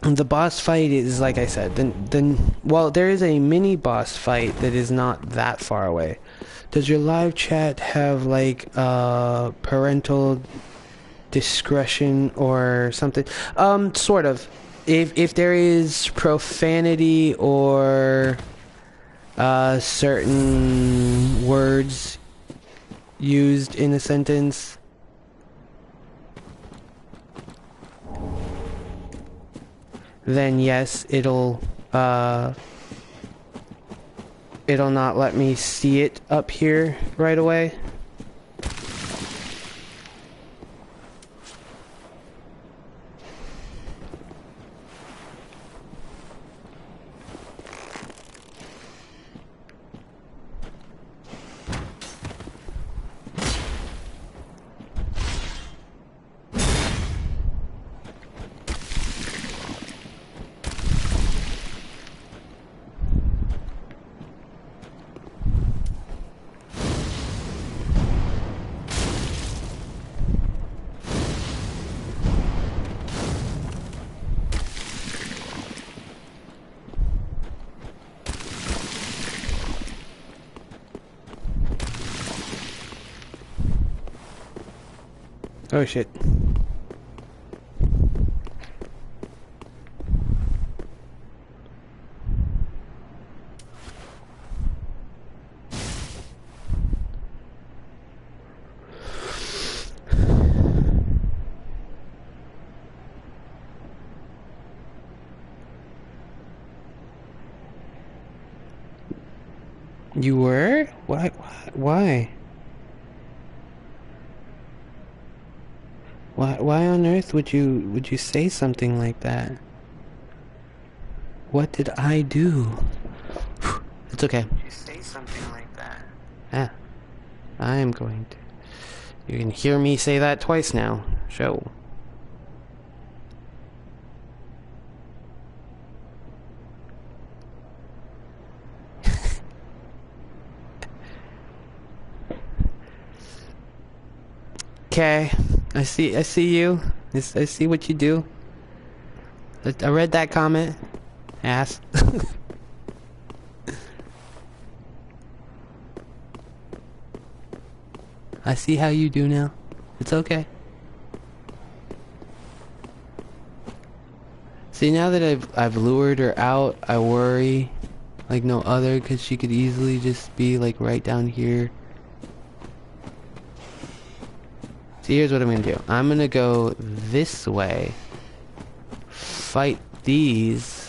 The boss fight is, like I said, well, there is a mini boss fight that is not that far away. Does your live chat have like parental discretion or something? Sort of. If there is profanity or certain words used in a sentence, then yes, it'll not let me see it up here right away. Oh shit. You were? Why? Why? Why on earth would you say something like that? What did I do? It's okay. You say something like that. Yeah. I am going to. You can hear me say that twice now. Show. Okay. I see you. I see what you do. I read that comment. Ass. I see how you do now. It's okay. See, now that I've lured her out, I worry like no other, because she could easily just be like right down here. See, here's what I'm gonna do. I'm gonna go this way, fight these.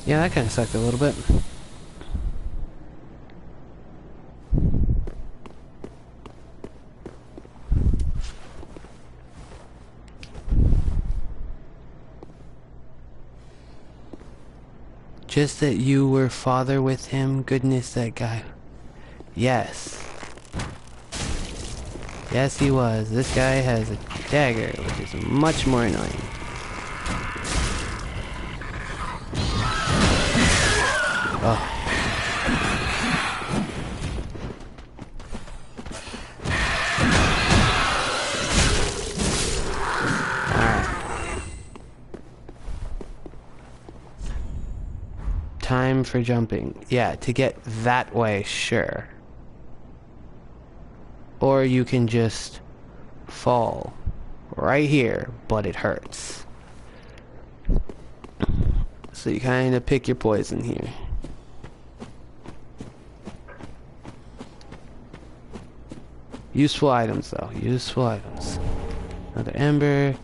Yeah, that kind of sucked a little bit. Just that you were father with him. Goodness, that guy. Yes. Yes, he was. This guy has a dagger, which is much more annoying. Oh. Time for jumping. Yeah, to get that way, sure. Or you can just fall right here, but it hurts. So you kind of pick your poison here. Useful items though, useful items. Another ember.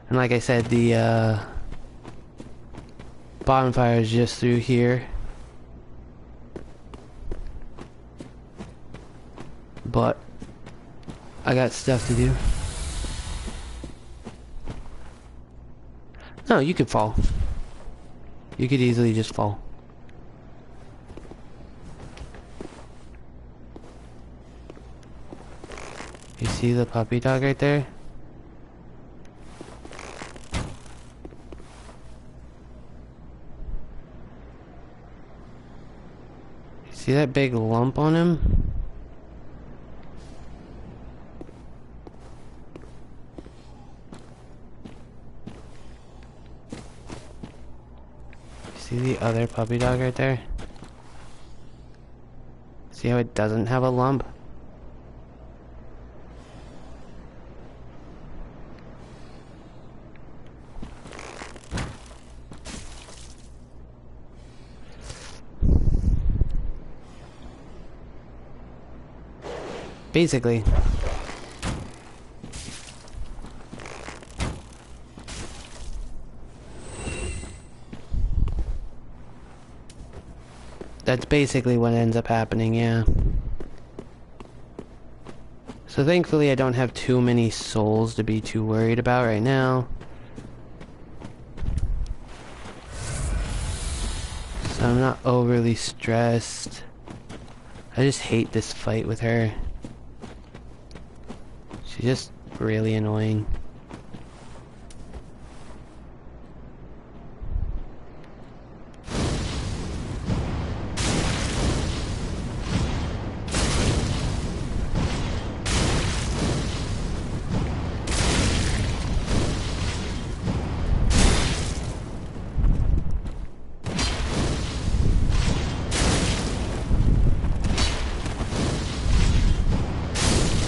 And like I said, the bonfire is just through here. But I got stuff to do. No, you could fall. You could easily just fall. You see the puppy dog right there? See that big lump on him? See the other puppy dog right there? See how it doesn't have a lump? Basically. That's basically what ends up happening, yeah. So thankfully I don't have too many souls to be too worried about right now. So I'm not overly stressed. I just hate this fight with her. She's just really annoying.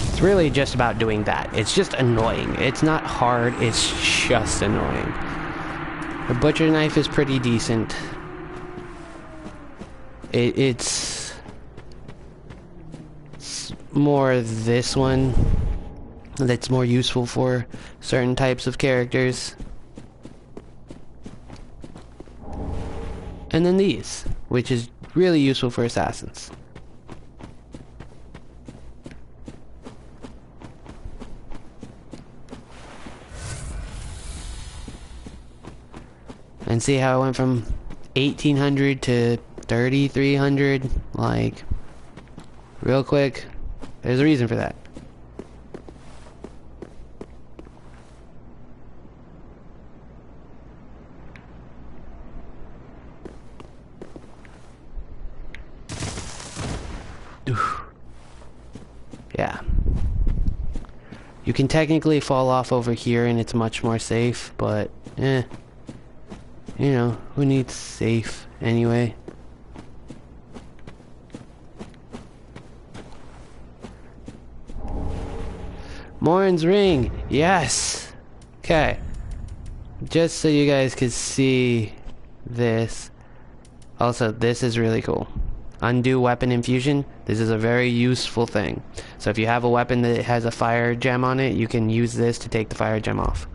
It's really just about doing that. It's just annoying. It's not hard, it's just annoying. The butcher knife is pretty decent. It's more this one that's more useful for certain types of characters. And then these, which is really useful for assassins. And see how I went from 1800 to 3300, like, real quick. There's a reason for that. Yeah. You can technically fall off over here and it's much more safe, but you know, who needs safe anyway? Morin's ring, yes. Okay. Just so you guys could see this. Also, this is really cool. Undo weapon infusion. This is a very useful thing. So if you have a weapon that has a fire gem on it, you can use this to take the fire gem off.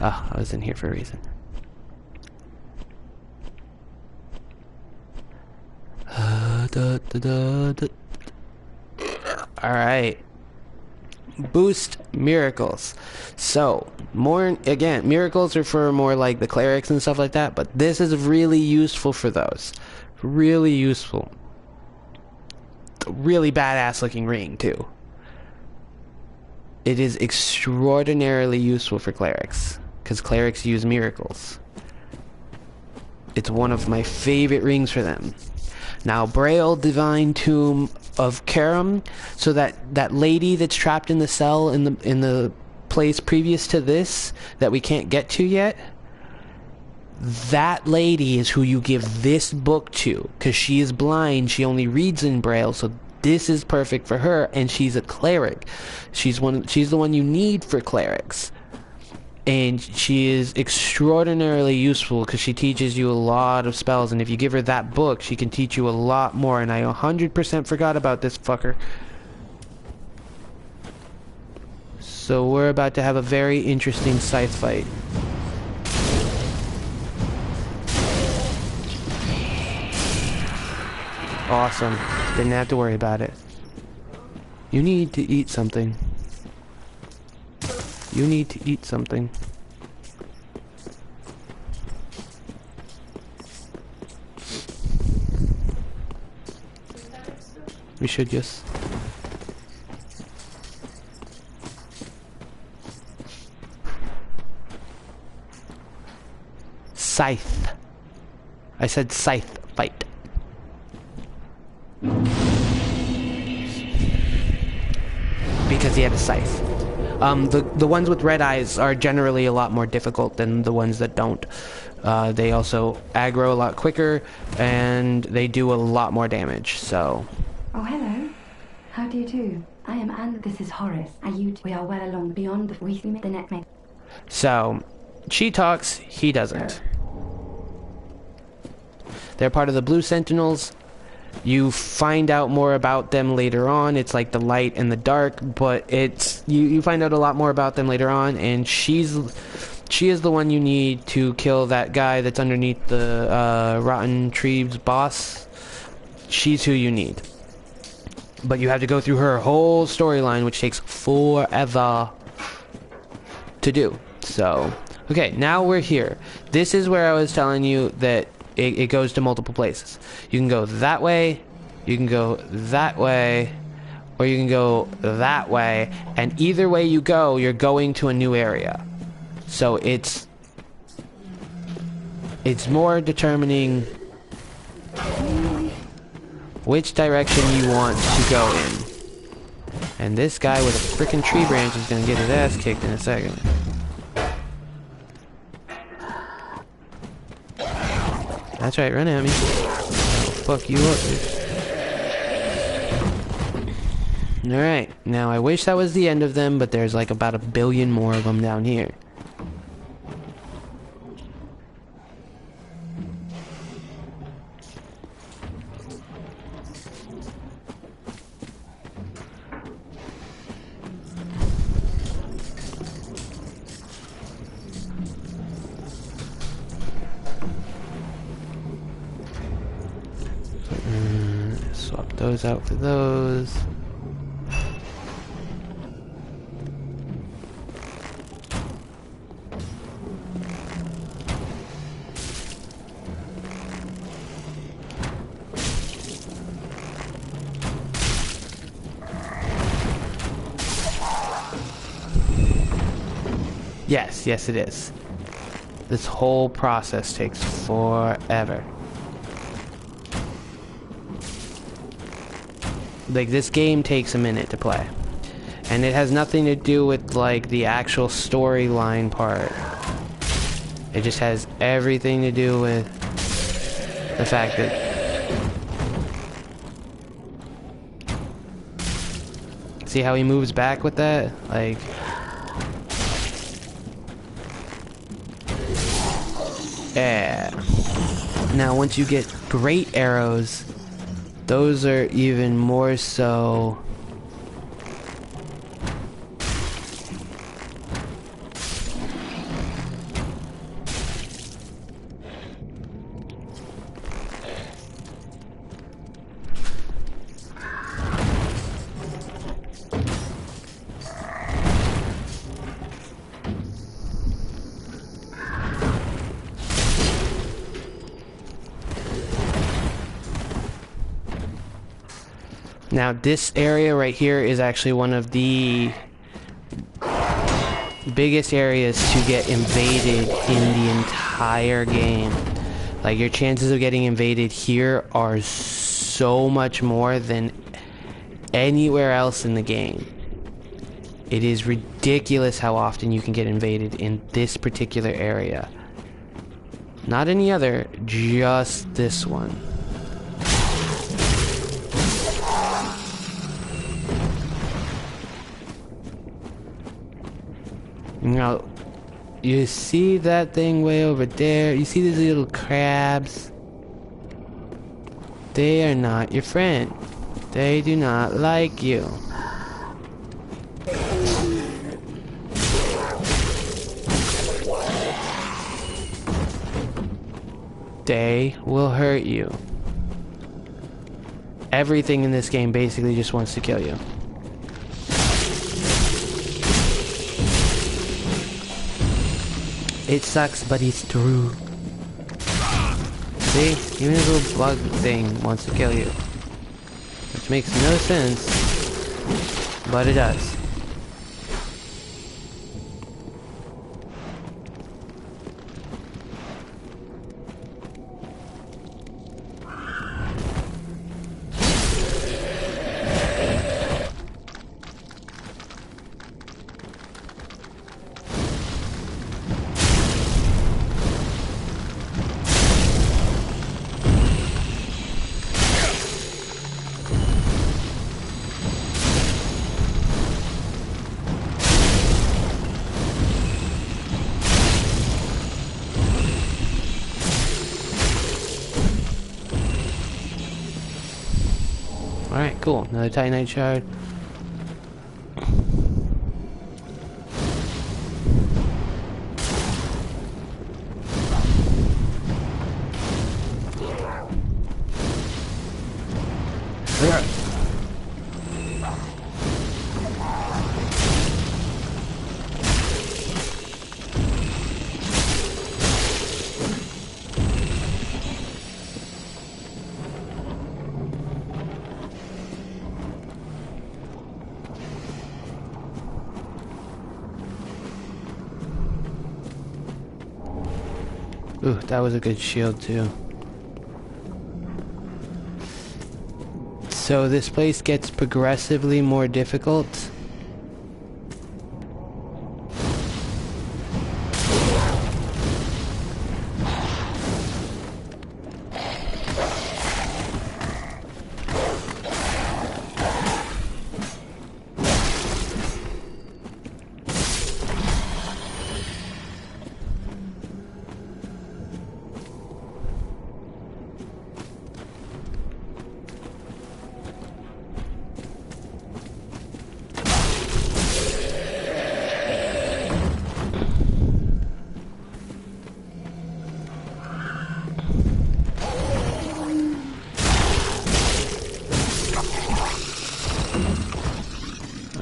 Oh, I was in here for a reason. Alright. Boost miracles. So, more, again, miracles are for more like the clerics and stuff like that, but this is really useful for those. Really useful. Really badass looking ring, too. it is extraordinarily useful for clerics, because clerics use miracles. It's one of my favorite rings for them. Now, Braille, Divine Tomb of Karam, so that lady that's trapped in the cell in the place previous to this that we can't get to yet, that lady is who you give this book to, because she is blind. She only reads in Braille, so this is perfect for her, and she's a cleric. She's the one you need for clerics. And she is extraordinarily useful because she teaches you a lot of spells, and if you give her that book, she can teach you a lot more, and I 100% forgot about this fucker. So we're about to have a very interesting scythe fight. Awesome. Didn't have to worry about it. You need to eat something. You need to eat something. We should, yes. Scythe. I said scythe fight. Because he had a scythe. The ones with red eyes are generally a lot more difficult than the ones that don't. They also aggro a lot quicker, and they do a lot more damage, so... Oh, hello. How do you do? I am Anne. This is Horace. We are well along beyond the net mate. So, she talks, he doesn't. They're part of the Blue Sentinels. You find out more about them later on. It's like the light and the dark, but it's you find out a lot more about them later on, and she is the one you need to kill that guy that's underneath the rotten trees boss. She's who you need. But you have to go through her whole storyline, which takes forever to do. So, okay, now we're here. This is where I was telling you that it goes to multiple places. You can go that way, you can go that way, or you can go that way, and either way you go, you're going to a new area. So it's more determining which direction you want to go in. And this guy with a freaking tree branch is gonna get his ass kicked in a second. That's right, run at me. Fuck you up, dude. Alright, now I wish that was the end of them, but there's like about 1 billion more of them down here. Swap those out for those. Yes, it is. This whole process takes forever. Like, this game takes a minute to play. And it has nothing to do with, like, the actual storyline part. It just has everything to do with the fact that... See how he moves back with that? Like... Yeah. Now, once you get great arrows, those are even more so... Now, this area right here is actually one of the biggest areas to get invaded in the entire game. Like, your chances of getting invaded here are so much more than anywhere else in the game. It is ridiculous how often you can get invaded in this particular area. Not any other, just this one. Now, you see that thing way over there? You see these little crabs? They are not your friend. They do not like you. They will hurt you. Everything in this game basically just wants to kill you. It sucks, but it's true. See? Even this little bug thing wants to kill you. Which makes no sense, but it does. Alright, cool. Another Titanite shard. Ooh, that was a good shield too. So this place gets progressively more difficult.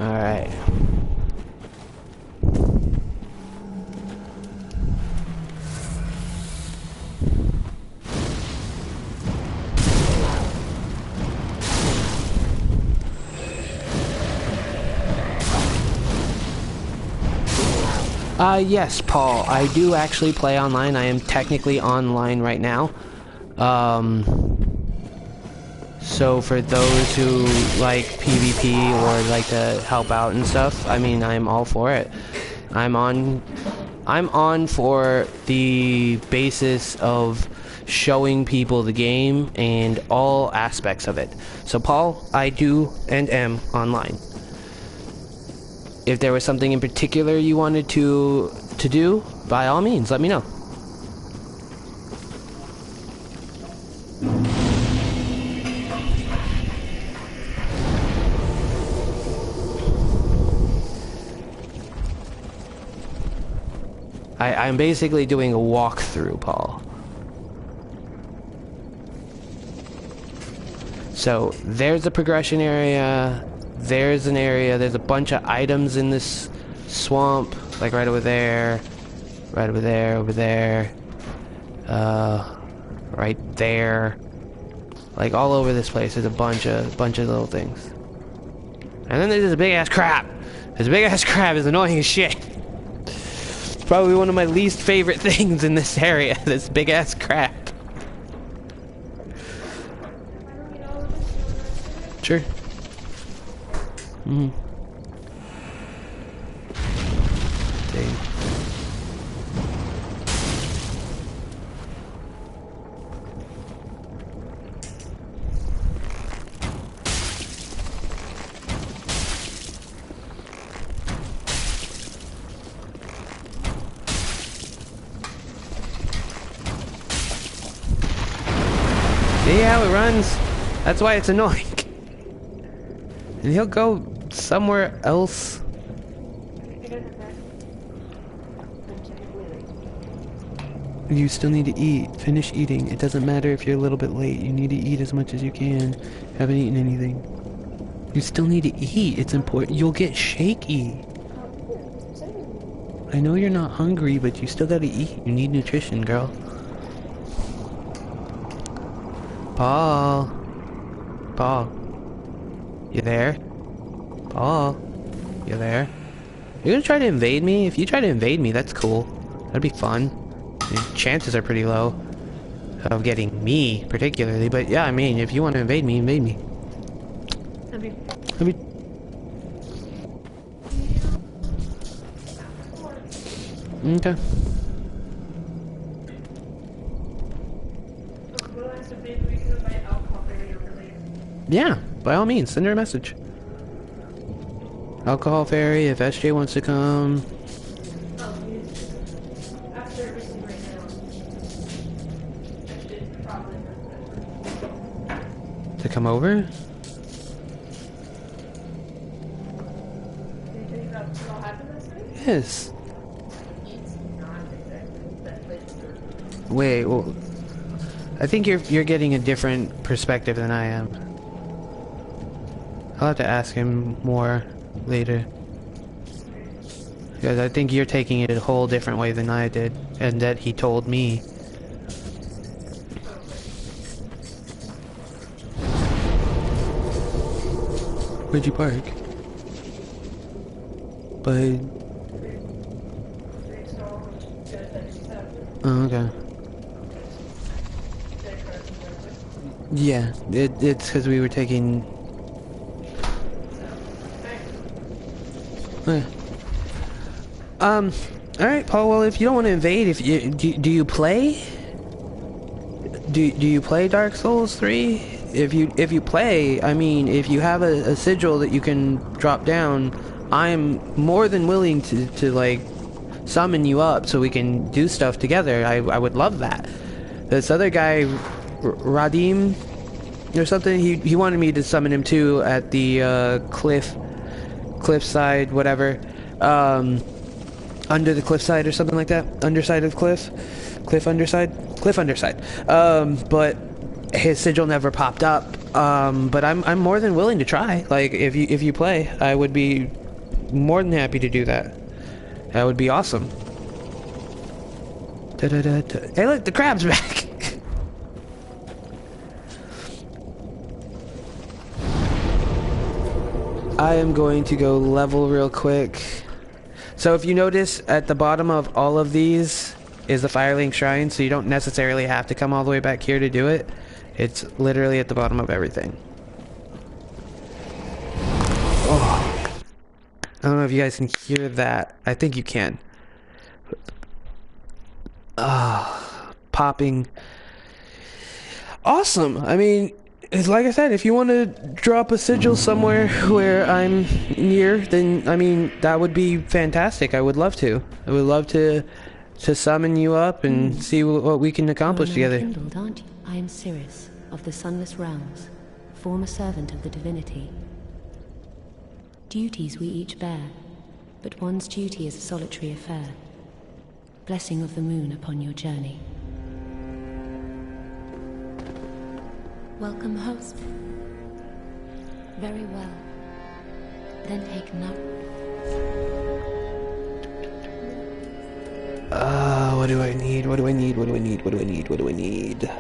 Alright. Yes, Paul. I do actually play online. I am technically online right now. So for those who like PvP or like to help out and stuff, I mean, I'm all for it. I'm on for the basis of showing people the game and all aspects of it. So Paul, I do and am online. If there was something in particular you wanted to do, by all means, let me know. I'm basically doing a walkthrough, Paul. So, there's a progression area, there's an area, there's a bunch of items in this swamp, like right over there, over there, right there, like all over this place. There's a bunch of little things. And then there's this big ass crab. This big ass crab is annoying as shit. Probably one of my least favorite things in this area, this big ass crap. Sure. Mm-hmm. Dang. See how it runs? That's why it's annoying. And he'll go somewhere else. You still need to eat. Finish eating. It doesn't matter if you're a little bit late. You need to eat as much as you can. Haven't eaten anything. You still need to eat. It's important. You'll get shaky. I know you're not hungry, but you still gotta eat. You need nutrition, girl. Paul. Paul. You there? Paul. You there? You're gonna try to invade me? If you try to invade me, that's cool. That'd be fun. The chances are pretty low of getting me, particularly. But yeah, I mean, if you want to invade me, invade me. Okay. Yeah, by all means, send her a message. Alcohol Fairy, if SJ wants to come. To come over? Yes. Wait, well, I think you're getting a different perspective than I am. I'll have to ask him more later. Because I think you're taking it a whole different way than I did, and that he told me. Where'd you park? But... Oh, okay. Yeah, it's because we were taking... Okay. Alright, Paul, well, if you don't want to invade, if you... Do you play? Do you play Dark Souls 3? If you play, I mean, if you have a sigil that you can drop down, I'm more than willing to like, summon you up so we can do stuff together. I would love that. This other guy, Radim, or something, he wanted me to summon him too at the, cliffside, whatever, under the cliffside or something like that, underside of cliff underside, but his sigil never popped up, but I'm more than willing to try. Like, if you play, I would be more than happy to do that. That would be awesome. Hey look, the crab's back! I am going to go level real quick. So if you notice, at the bottom of all of these is the Firelink Shrine, so you don't necessarily have to come all the way back here to do it. It's literally at the bottom of everything. Oh. I don't know if you guys can hear that. I think you can. Popping. Awesome. I mean, it's like I said, if you want to drop a sigil somewhere where I'm near, then, I mean, that would be fantastic. I would love to. I would love to summon you up and see what we can accomplish together. Kindled, aren't you? I am Cirrus, of the Sunless Realms, former servant of the divinity. Duties we each bear, but one's duty is a solitary affair. Blessing of the moon upon your journey. Welcome, host. Very well. Then take note. What do I need? What do I need? What do I need? What do I need? What do I need?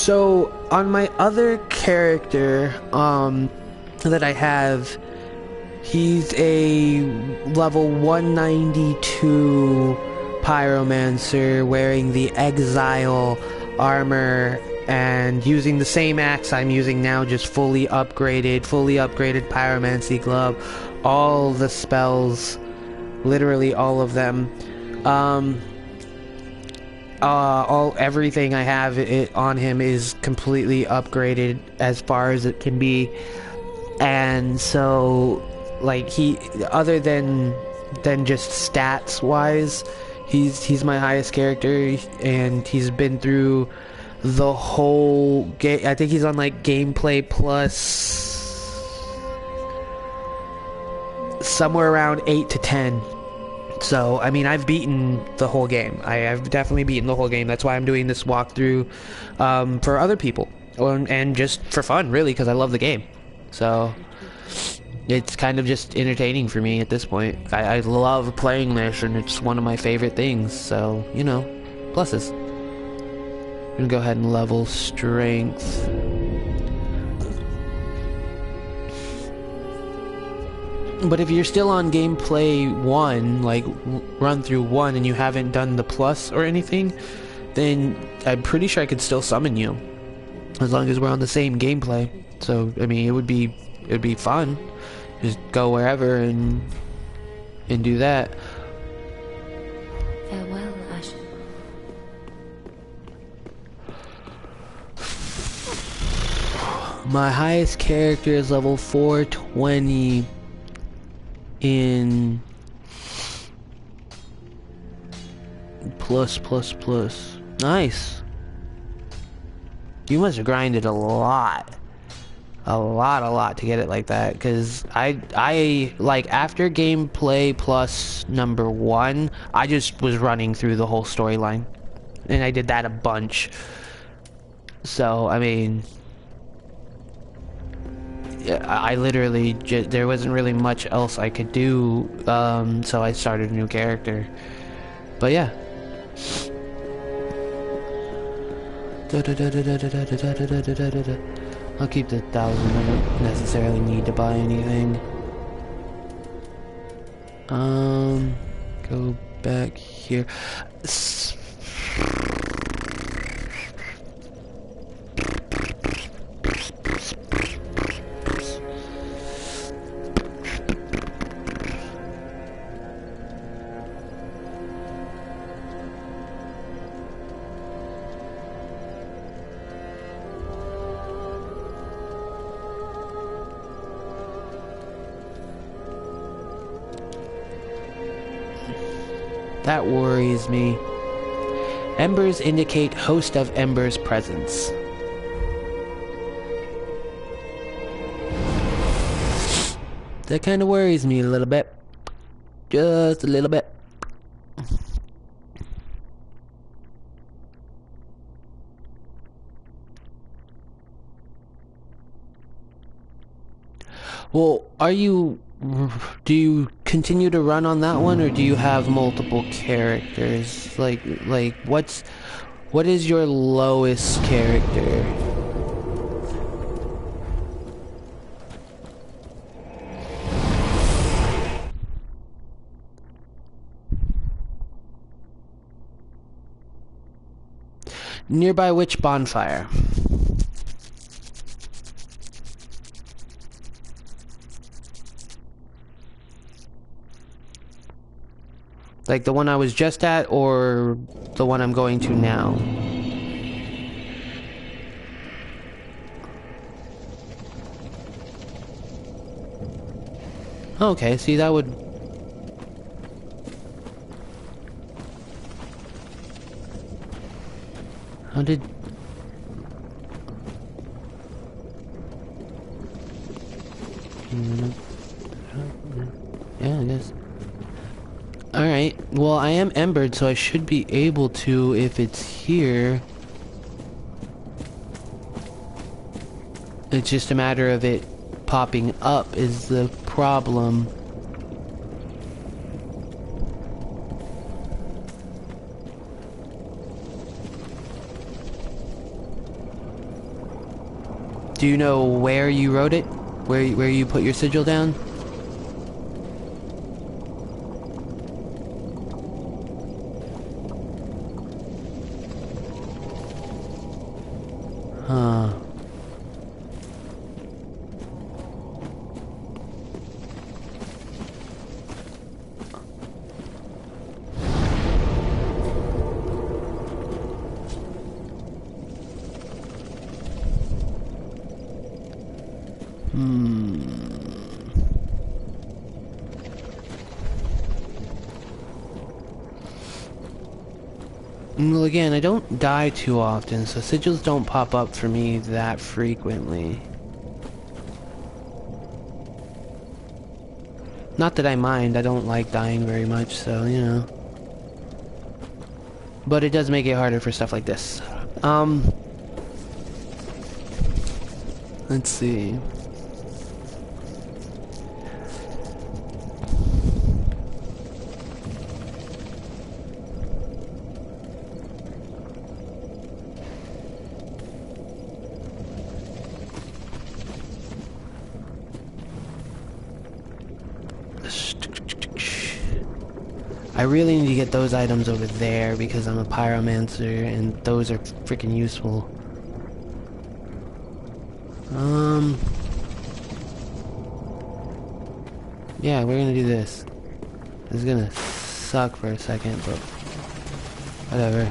So on my other character, that I have, he's a level 192 pyromancer wearing the exile armor and using the same axe I'm using now, just fully upgraded pyromancy glove, all the spells, literally all of them. Everything I have on him is completely upgraded as far as it can be, and so like he, other than just stats wise, he's my highest character, and he's been through the whole game. I think he's on like gameplay plus somewhere around 8 to 10. So, I mean, I've beaten the whole game. I've definitely beaten the whole game. That's why I'm doing this walkthrough for other people. And just for fun, really, because I love the game. So, it's kind of just entertaining for me at this point. I love playing this, and it's one of my favorite things. So, you know, pluses. I'm gonna go ahead and level strength. But if you're still on gameplay 1, like run through 1, and you haven't done the plus or anything, then I'm pretty sure I could still summon you, as long as we're on the same gameplay. So I mean, it'd be fun. Just go wherever and do that. Farewell, Ash. My highest character is level 420 in plus. Nice. You must have grinded a lot to get it like that, because I like, after gameplay plus number 1, I just was running through the whole storyline, and I did that a bunch. So I mean, I literally there wasn't really much else I could do, so I started a new character. But yeah. I'll keep the 1,000. I don't necessarily need to buy anything. Go back here. That worries me. Embers indicate host of Ember's presence. That kind of worries me a little bit. Just a little bit. Well, do you continue to run on that one, or do you have multiple characters? Like what is your lowest character? Nearby which bonfire? Like the one I was just at, or the one I'm going to now? Okay, see, that would... How did... Yeah, it is. Alright, well, I am embered, so I should be able to if it's here. It's just a matter of it popping up is the problem. Do you know where you wrote it? Where you put your sigil down? Huh. Well, again, I don't die too often, so sigils don't pop up for me that frequently. Not that I mind, I don't like dying very much, so, you know. But it does make it harder for stuff like this. Let's see. I really need to get those items over there because I'm a pyromancer and those are freaking useful. Yeah, we're gonna do this. This is gonna suck for a second, but whatever.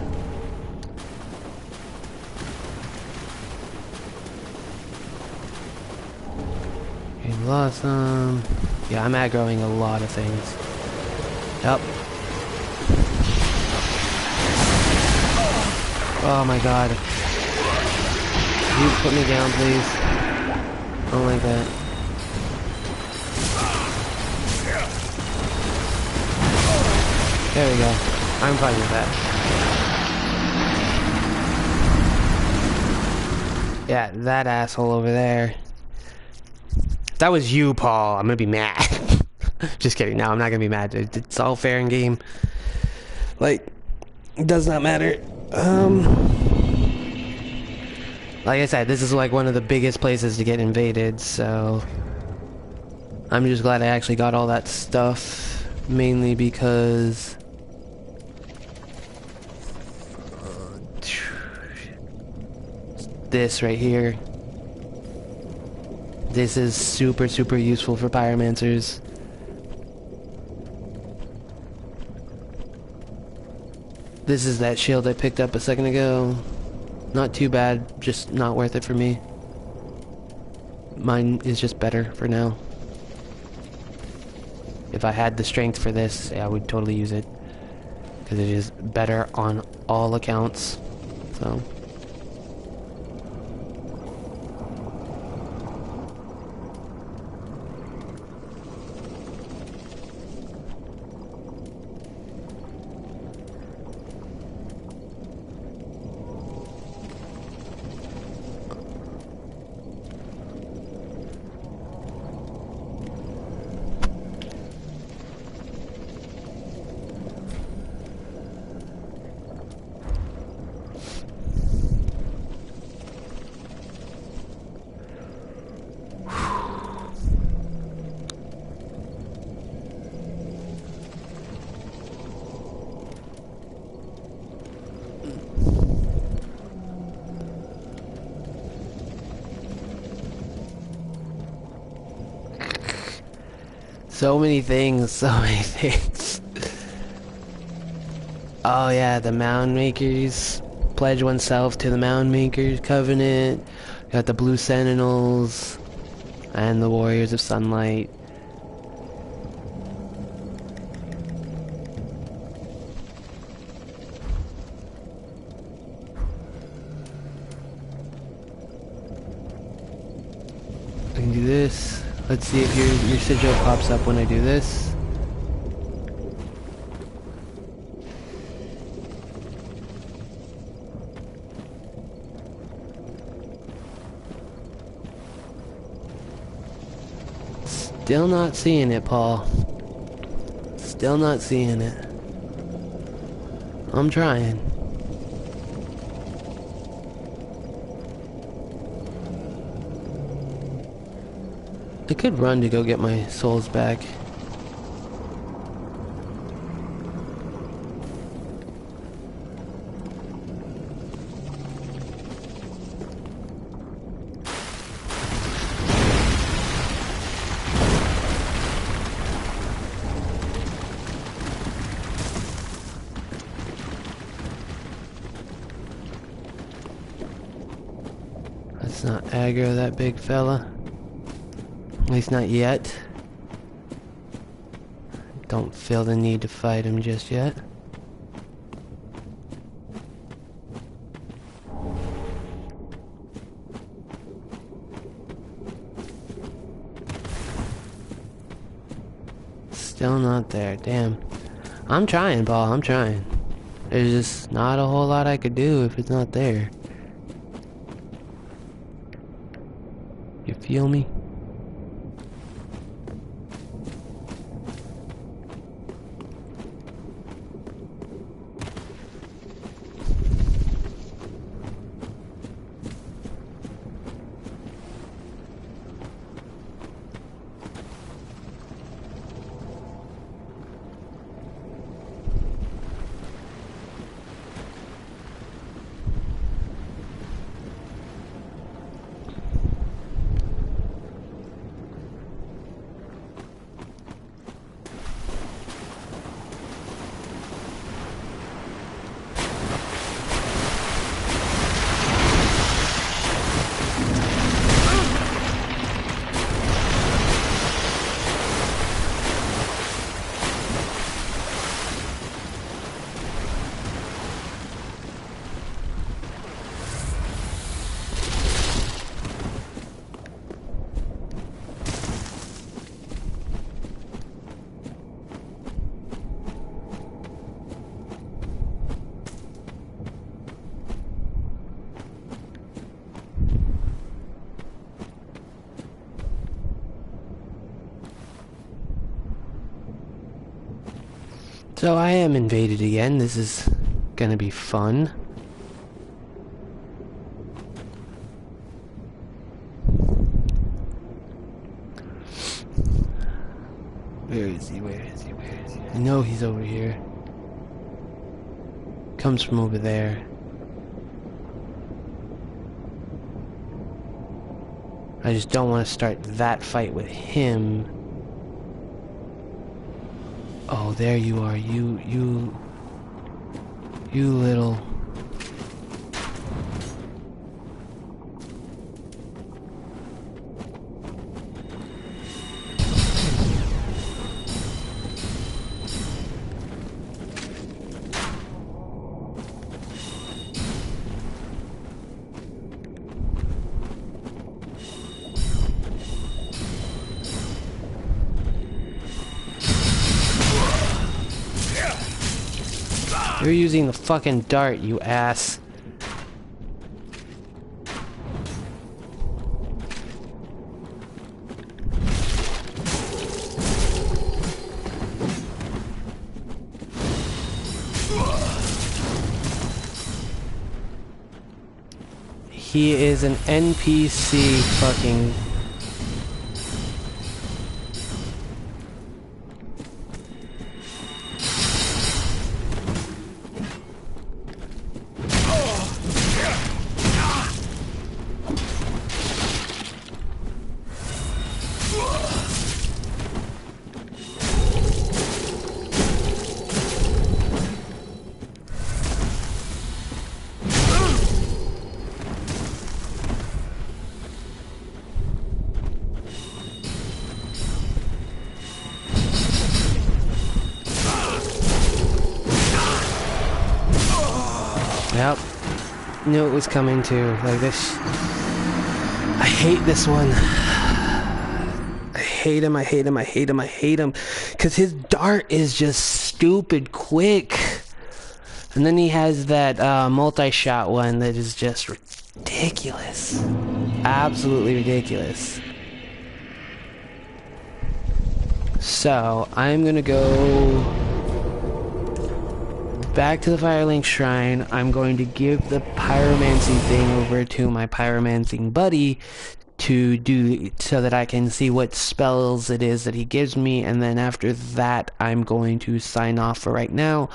Okay, blossom. Yeah, I'm aggroing a lot of things. Yep. Oh my god. You put me down, please. I don't like that. There we go. I'm fine with that. Yeah, that asshole over there. If that was you, Paul, I'm gonna be mad. Just kidding. No, I'm not gonna be mad. It's all fair in game. Like, it does not matter. Like I said, this is like one of the biggest places to get invaded, so I'm just glad I actually got all that stuff, mainly because this right here, this is super useful for pyromancers. This is that shield I picked up a second ago. Not too bad, just not worth it for me. Mine is just better for now. If I had the strength for this, yeah, I would totally use it. Because it is better on all accounts. So... So many things, Oh yeah, the Mound Makers. Pledge oneself to the Mound Makers Covenant. Got the Blue Sentinels. And the Warriors of Sunlight. I can do this. Let's see if your sigil pops up when I do this. Still not seeing it, Paul. Still not seeing it. I'm trying. I could run to go get my souls back. Let's not aggro that big fella. At least not yet. Don't feel the need to fight him just yet. Still not there, damn. I'm trying, Paul, I'm trying. There's just not a whole lot I could do if it's not there. You feel me? So I am invaded again. This is gonna be fun. Where is he? Where is he? Where is he? I know he's over here. Comes from over there. I just don't want to start that fight with him. Oh, there you are. You little... You're using the fucking dart, you ass. He is an NPC fucking... Yep. Knew it was coming too. Like this. I hate this one. I hate him, I hate him, I hate him, I hate him. Cause his dart is just stupid quick. And then he has that multi-shot one that is just ridiculous. Absolutely ridiculous. So, I'm gonna go back to the Firelink Shrine. I'm going to give the pyromancy thing over to my pyromancing buddy to do so that I can see what spells it is that he gives me, and then after that I'm going to sign off for right now.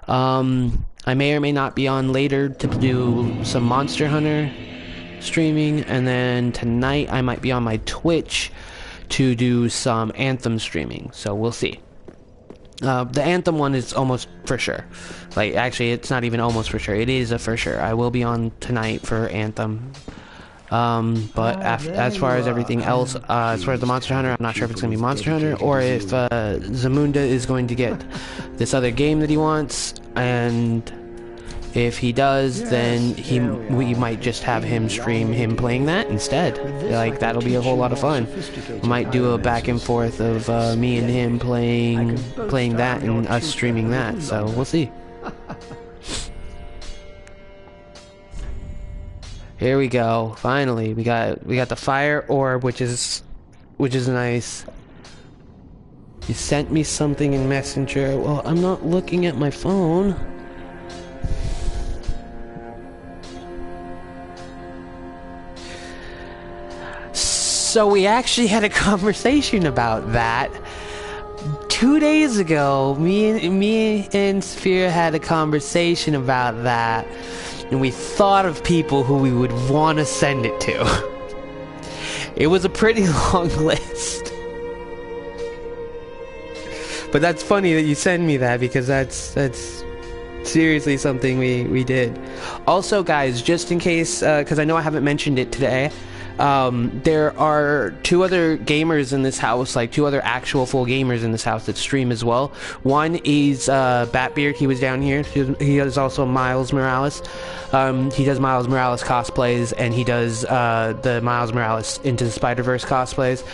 I may or may not be on later to do some Monster Hunter streaming, and then tonight I might be on my Twitch to do some Anthem streaming, so we'll see. The Anthem one is almost for sure. Like, actually, it's not even almost for sure. It is a for sure. I will be on tonight for Anthem. But as far as everything else, as far as the Monster Hunter, I'm not sure if it's going to be Monster Hunter or if Zamunda is going to get this other game that he wants, and if he does, then we might just have him stream him playing that instead. Like, that'll be a whole lot of fun. We might do a back and forth of me and him playing that and us streaming that, so we'll see. Here we go. Finally, we got the fire orb, which is nice. You sent me something in Messenger. Well, I'm not looking at my phone. So we actually had a conversation about that 2 days ago. Me and Sphere had a conversation about that, and we thought of people who we would want to send it to. It was a pretty long list. But that's funny that you send me that, because that's seriously something we did. Also, guys, just in case, because I know I haven't mentioned it today, there are 2 other gamers in this house, like 2 other actual full gamers in this house that stream as well. One is Batbeard. He was down here. He is also Miles Morales. He does Miles Morales cosplays, and he does the Miles Morales Into the Spider-Verse cosplays.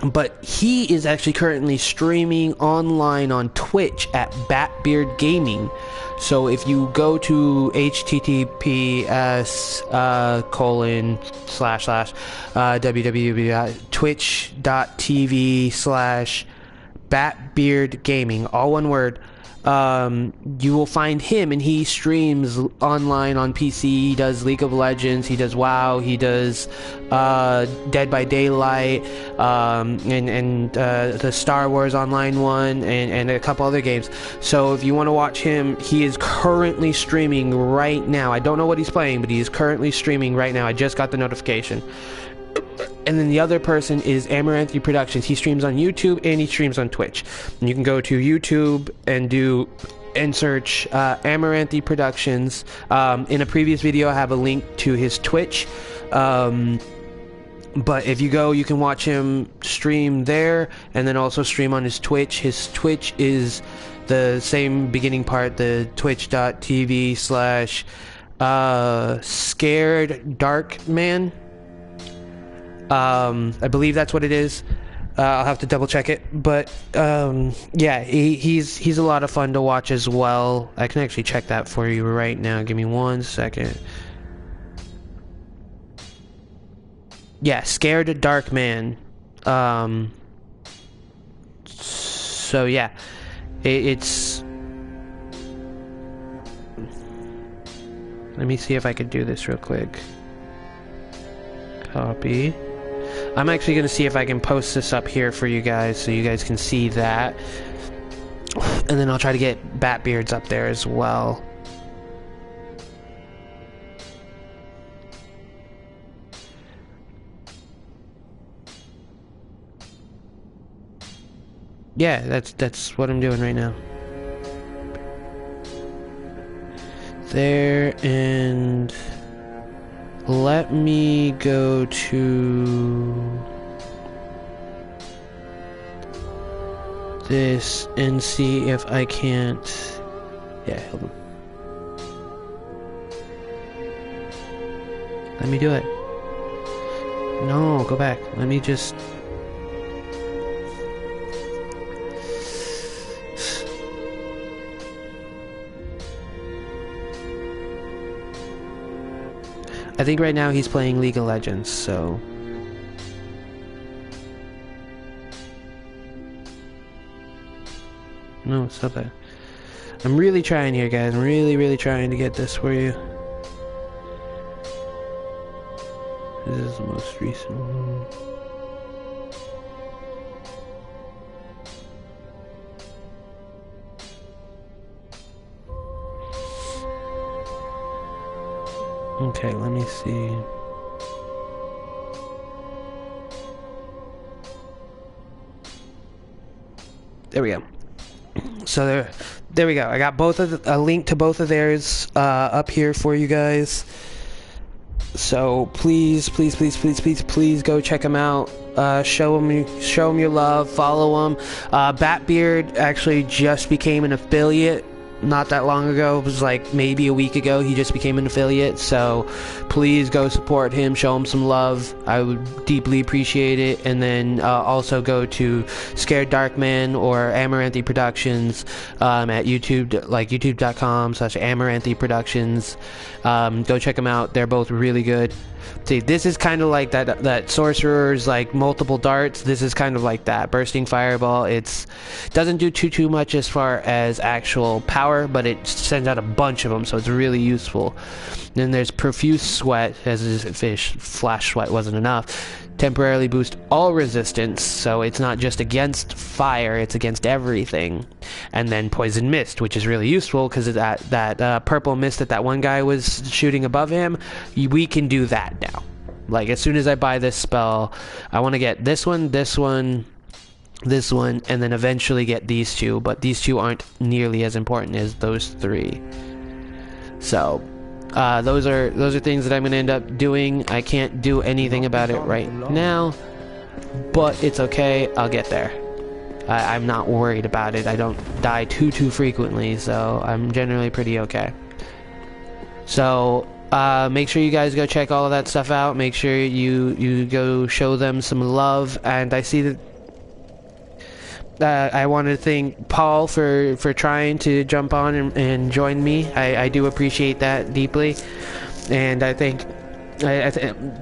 But he is actually currently streaming online on Twitch at Batbeard Gaming. So if you go to https://www.twitch.tv/BatbeardGaming, all one word, you will find him, and he streams online on PC. He does League of Legends, he does WoW, he does Dead by Daylight, and the Star Wars Online one, and a couple other games. So if you want to watch him, he is currently streaming right now. I don't know what he's playing, but he is currently streaming right now. I just got the notification. And then the other person is Amaranthi Productions. He streams on YouTube and he streams on Twitch. And you can go to YouTube and search Amaranthi Productions. In a previous video, I have a link to his Twitch. But if you go, you can watch him stream there, and then also stream on his Twitch. His Twitch is the same beginning part, the twitch.tv/Scared Dark Man. I believe that's what it is. I'll have to double check it, but yeah, he's a lot of fun to watch as well. I can actually check that for you right now. Give me 1 second. Yeah, Scared Dark Man. So yeah, it's. Let me see if I could do this real quick. Copy. I'm actually going to see if I can post this up here for you guys so you guys can see that. And then I'll try to get Batbeards up there as well. Yeah, that's what I'm doing right now. There, and let me go to this and see if I can't. Yeah, hold on. Let me do it. No, go back. Let me just. I think right now he's playing League of Legends, so. No, stop that. I'm really trying here, guys. I'm really trying to get this for you. This is the most recent one. Okay, let me see. There we go. So there we go. I got a link to both of theirs up here for you guys. So please go check them out. Show them your love. Follow them. Batbeard actually just became an affiliate not that long ago. It was like maybe a week ago. He just became an affiliate. So please go support him. Show him some love. I would deeply appreciate it. And then also go to Scared Darkman or Amaranthi Productions at YouTube, like youtube.com/Amaranthi Productions. Go check them out. They're both really good. See, this is kind of like that sorcerer's like multiple darts. This is kind of like that bursting fireball. It doesn't do too much as far as actual power, but it sends out a bunch of them, so it's really useful. Then there's profuse sweat, as is fish. Flash sweat wasn't enough. Temporarily boost all resistance, so it's not just against fire, it's against everything. And then poison mist, which is really useful because that purple mist that one guy was shooting above him, we can do that now. Like as soon as I buy this spell, I want to get this one, and then eventually get these two, but these two aren't nearly as important as those three. So those are things that I'm going to end up doing. I can't do anything about it right now, but it's okay. I'll get there. I'm not worried about it. I don't die too frequently, so I'm generally pretty okay. So make sure you guys go check all of that stuff out. Make sure you go show them some love. And I see that I want to thank Paul for trying to jump on and join me. I do appreciate that deeply. And I think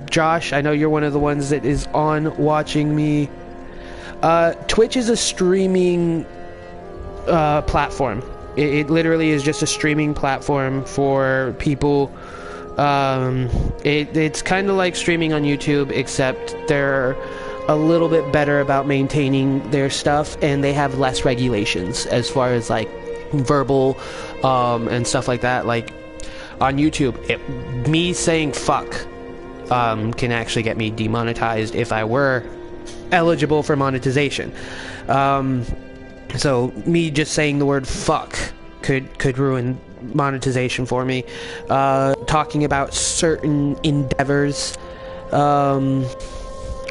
Josh, I know you're one of the ones that is on watching me. Twitch is a streaming platform. It literally is just a streaming platform for people. It's kind of like streaming on YouTube, except they're a little bit better about maintaining their stuff, and they have less regulations as far as like verbal and stuff like that. Like on YouTube, me saying fuck can actually get me demonetized if I were eligible for monetization. So me just saying the word fuck could ruin monetization for me. Talking about certain endeavors,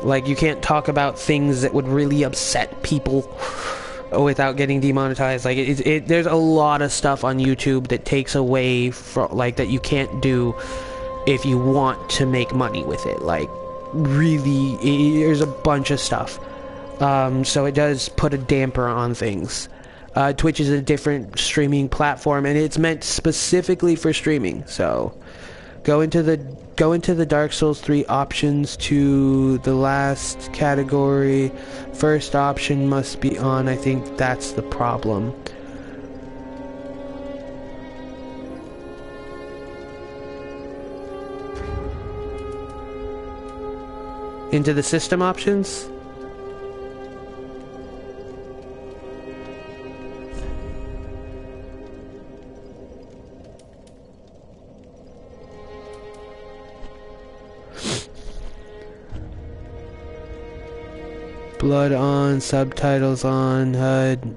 like you can't talk about things that would really upset people without getting demonetized. Like there's a lot of stuff on YouTube that takes away from, like, that you can't do if you want to make money with it. Like really, there's a bunch of stuff. So it does put a damper on things. Twitch is a different streaming platform, and it's meant specifically for streaming. So go into the Dark Souls 3 options to the last category. First option must be on. I think that's the problem. Into the system options. Blood on, subtitles on, HUD.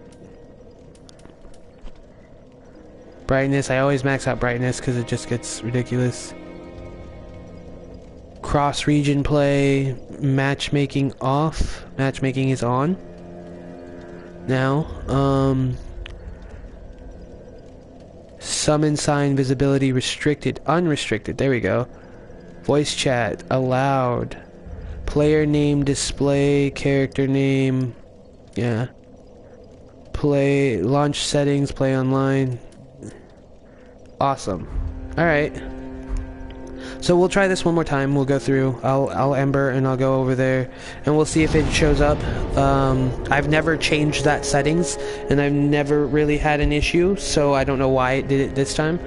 Brightness, I always max out brightness because it just gets ridiculous. Cross-region play, matchmaking off. Matchmaking is on. Now, summon sign visibility restricted, unrestricted, there we go. Voice chat, allowed. Player name display, character name, yeah. Play, launch settings, play online. Awesome. Alright. So we'll try this one more time. We'll go through. I'll Ember and I'll go over there and we'll see if it shows up. I've never changed that settings and I've never really had an issue, so I don't know why it did it this time.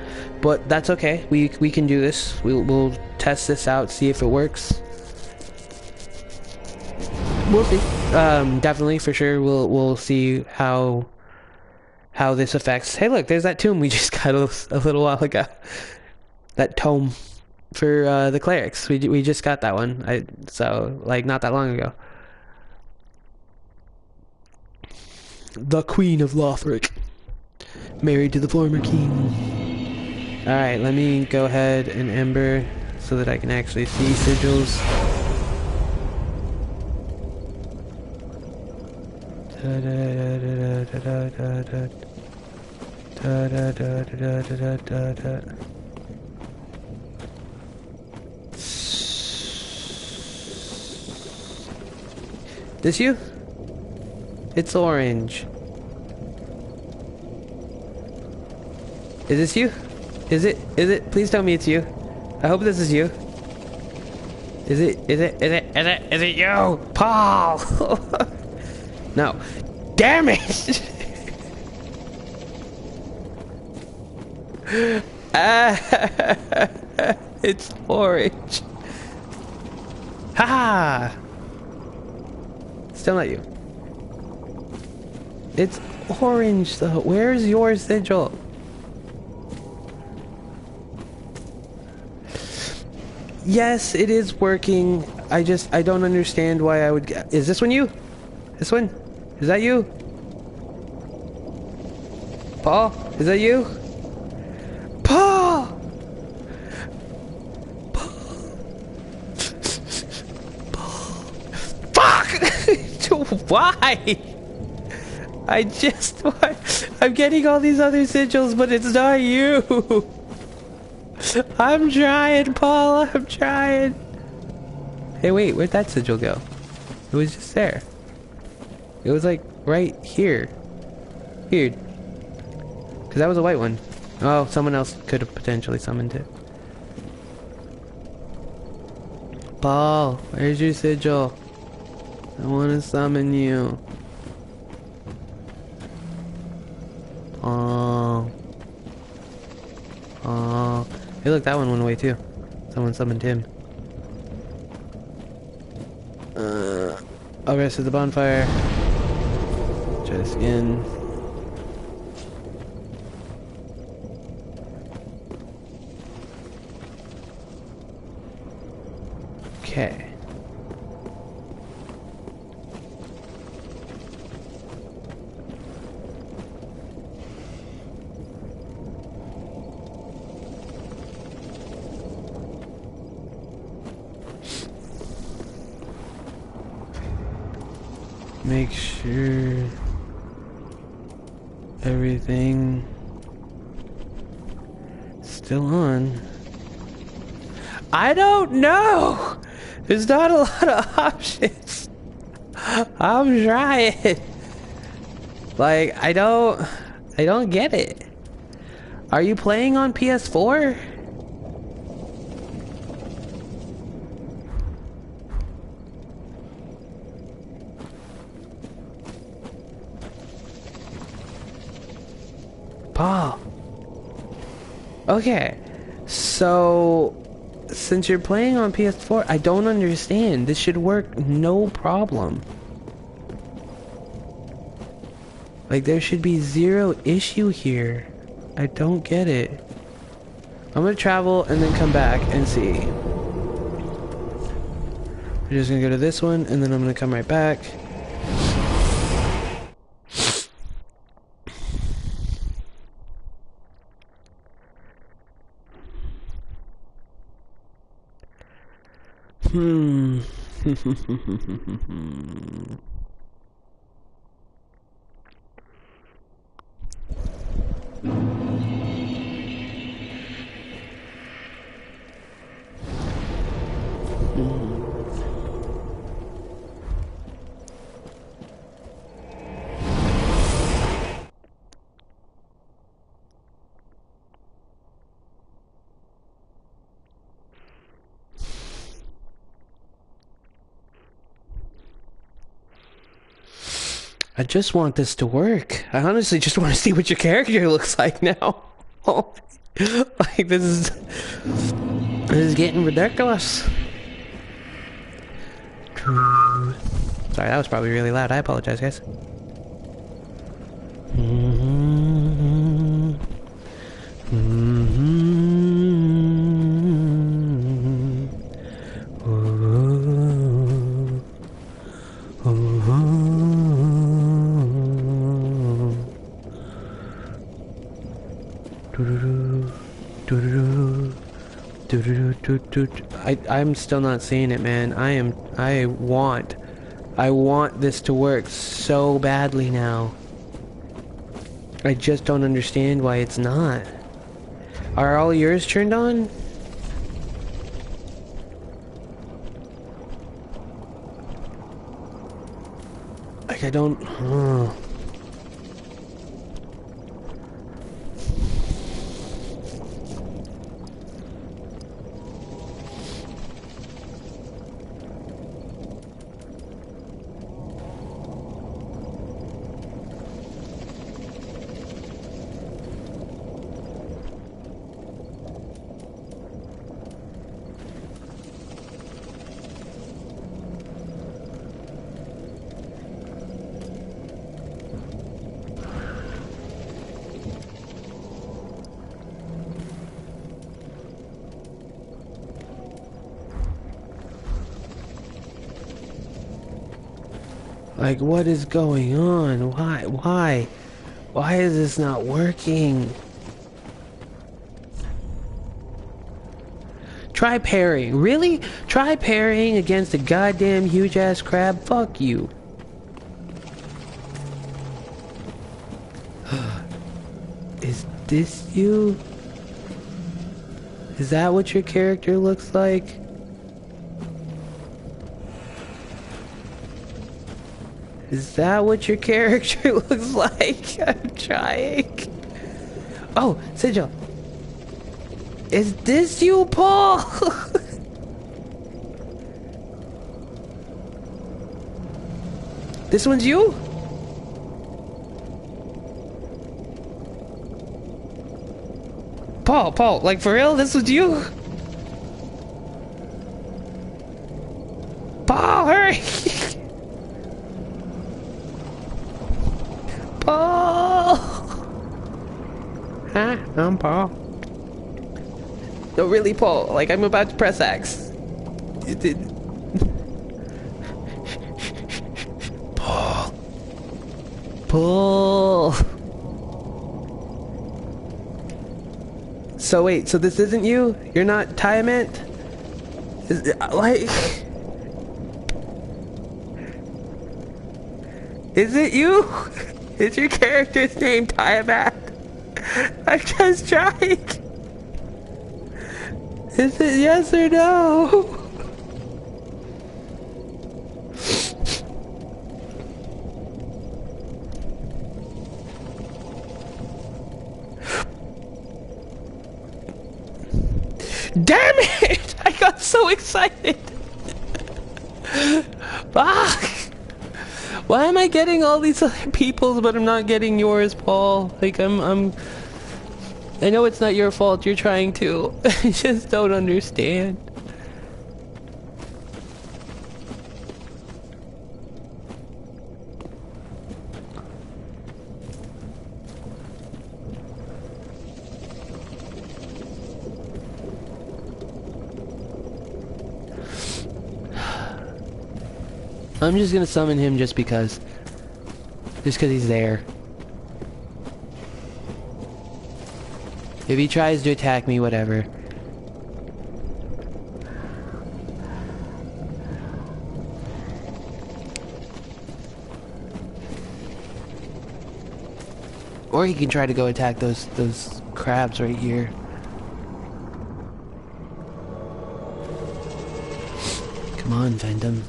But that's okay. We can do this. We'll test this out, see if it works. We'll see. Definitely, for sure. We'll see how this affects. Hey, look, there's that tomb we just got a little while ago. That tome for the clerics. We just got that one. So like not that long ago. The Queen of Lothric, married to the former king. All right, let me go ahead and ember so that I can actually see sigils. This you? It's orange. Is this you? Is it? Is it? Please tell me it's you. I hope this is you. Is it? Is it? Is it? Is it? Is it you? Paul! No. Damn it! It's orange. Ha! Still not you. It's orange though. Where's your sigil? Yes, it is working. I don't understand why I would get... Is this one you? This one? Is that you? Paul? Is that you? Paul! Paul! Fuck! Why? I'm getting all these other sigils, but it's not you. I'm trying, Paul. I'm trying. Hey, wait. Where'd that sigil go? It was just there. It was like right here. Weird. Because that was a white one. Oh, someone else could have potentially summoned it. Paul, where's your sigil? I want to summon you. Oh. Oh. Hey, look, that one went away too. Someone summoned him. I'll rest at the bonfire. Try this again. Okay. Make sure everything still on. I don't know. There's not a lot of options. I'm trying. Like, I don't get it. Are you playing on PS4? Paul. Okay. So, since you're playing on PS4, I don't understand. This should work no problem. Like, there should be zero issue here. I don't get it. I'm gonna travel and then come back and see. I'm just gonna go to this one and then I'm gonna come right back. I just want this to work. I honestly just want to see what your character looks like now. Like, this is getting ridiculous. Sorry, that was probably really loud. I apologize, guys. I'm still not seeing it, man. I want this to work so badly now. I just don't understand why it's not. Are all yours turned on? Like, I don't... Like, what is going on? Why is this not working? Try parrying. Really? Try parrying against a goddamn huge-ass crab? Fuck you. Is this you? Is that what your character looks like? Is that what your character looks like? I'm trying. Oh, Sigil. Is this you, Paul? This one's you? Paul, like for real? This was you? Paul, hurry! Paul! Huh? I'm Paul. No, really, Paul. Like, I'm about to press X. You did. Paul. Paul. So wait, so this isn't you? You're not Tiamat? Is it, like... Is it you? Is your character's name Tiamat? I'm just trying. Is it yes or no? Damn it! I got so excited. Fuck! Why am I getting all these other people's, but I'm not getting yours, Paul? Like, I know it's not your fault, you're trying to. I just don't understand. I'm just gonna summon him just because. Just because he's there. If he tries to attack me, whatever. Or he can try to go attack those crabs right here. Come on, Vendom.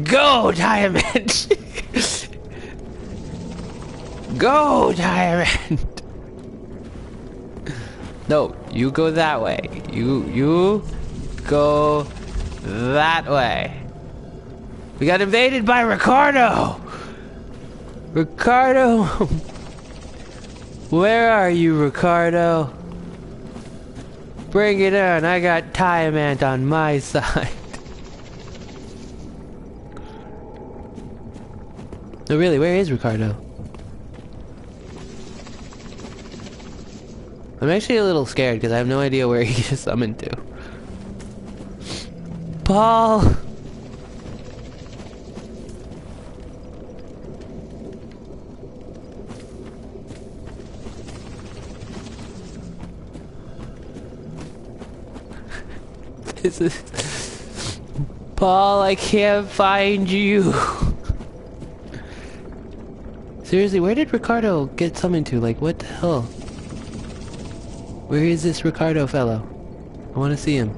Go, Diamond! Go, tyrant! No, you go that way. You go that way. We got invaded by Ricardo! Ricardo! Where are you, Ricardo? Bring it on, I got Tyrant on my side. No, really, where is Ricardo? I'm actually a little scared because I have no idea where he just summoned to. Paul! This is... Paul, I can't find you. Seriously, where did Ricardo get summoned to? Like, what the hell? Where is this Ricardo fellow? I want to see him.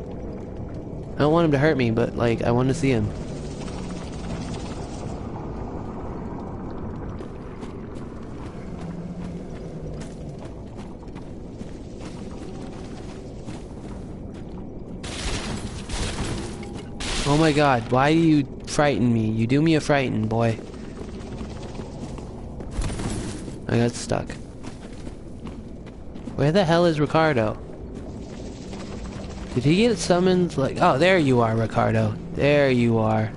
I don't want him to hurt me, but, like, I want to see him. Oh my god, why do you frighten me? You do me a frighten, boy. I got stuck. Where the hell is Ricardo? Did he get summoned like... Oh, there you are, Ricardo. There you are.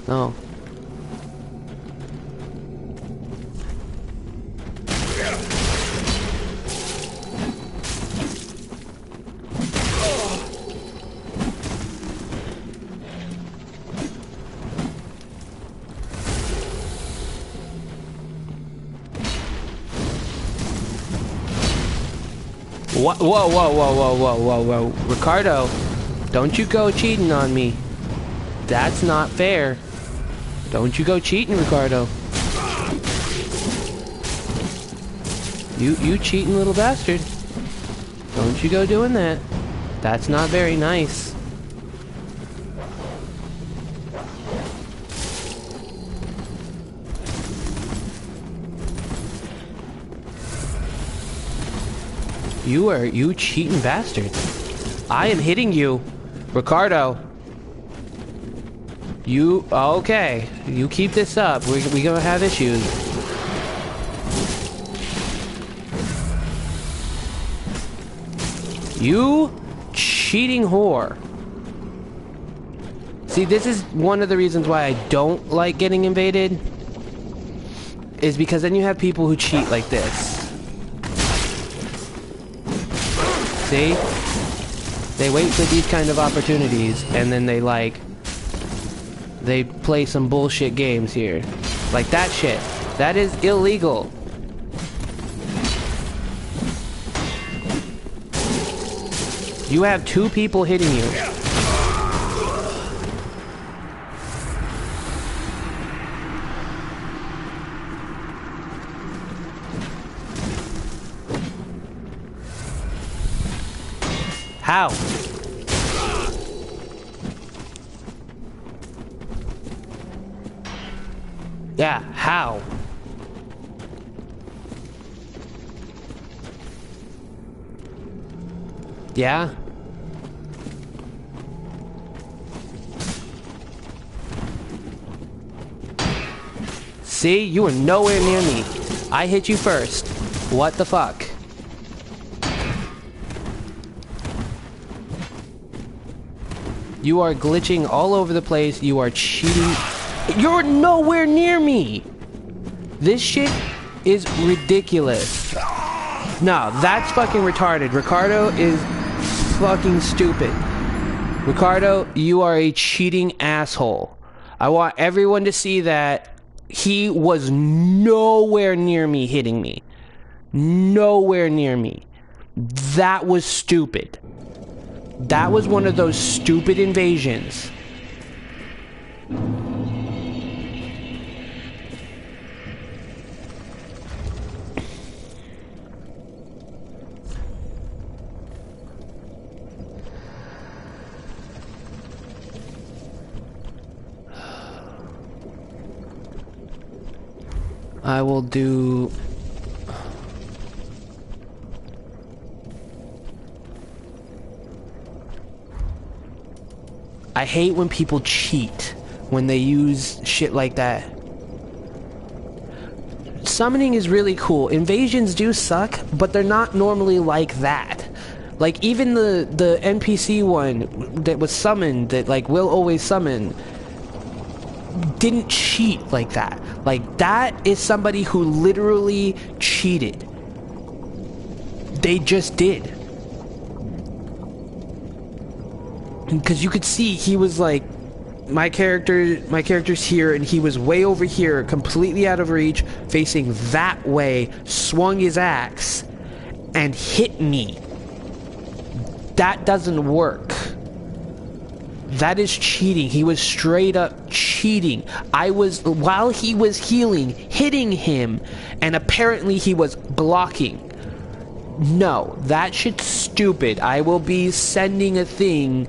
Oh. What? Whoa, whoa, whoa, whoa, whoa, whoa, whoa. Ricardo, don't you go cheating on me. That's not fair. Don't you go cheating, Ricardo. You cheating little bastard. Don't you go doing that. That's not very nice. You cheating bastard. I am hitting you. Ricardo. You, okay. You keep this up. We gonna have issues. You cheating whore. See, this is one of the reasons why I don't like getting invaded. Is because then you have people who cheat like this. See? They wait for these kind of opportunities, and then they play some bullshit games here. Like that shit. That is illegal. You have two people hitting you. How? Yeah, how? Yeah? See? You were nowhere near me. I hit you first. What the fuck? You are glitching all over the place. You are cheating. You're nowhere near me. This shit is ridiculous. No, that's fucking retarded. Ricardo is fucking stupid. Ricardo, you are a cheating asshole. I want everyone to see that he was nowhere near me hitting me. Nowhere near me. That was stupid. That was one of those stupid invasions. I will do... I hate when people cheat, when they use shit like that. Summoning is really cool. Invasions do suck, but they're not normally like that. Like, even the NPC one that was summoned, that, like, will always summon, didn't cheat like that. Like, that is somebody who literally cheated. They just did. Because you could see he was like, my character's here, and he was way over here, completely out of reach, facing that way, swung his axe, and hit me. That doesn't work. That is cheating. He was straight up cheating. I was, while he was healing, hitting him, and apparently he was blocking. No, that shit's stupid. I will be sending a thing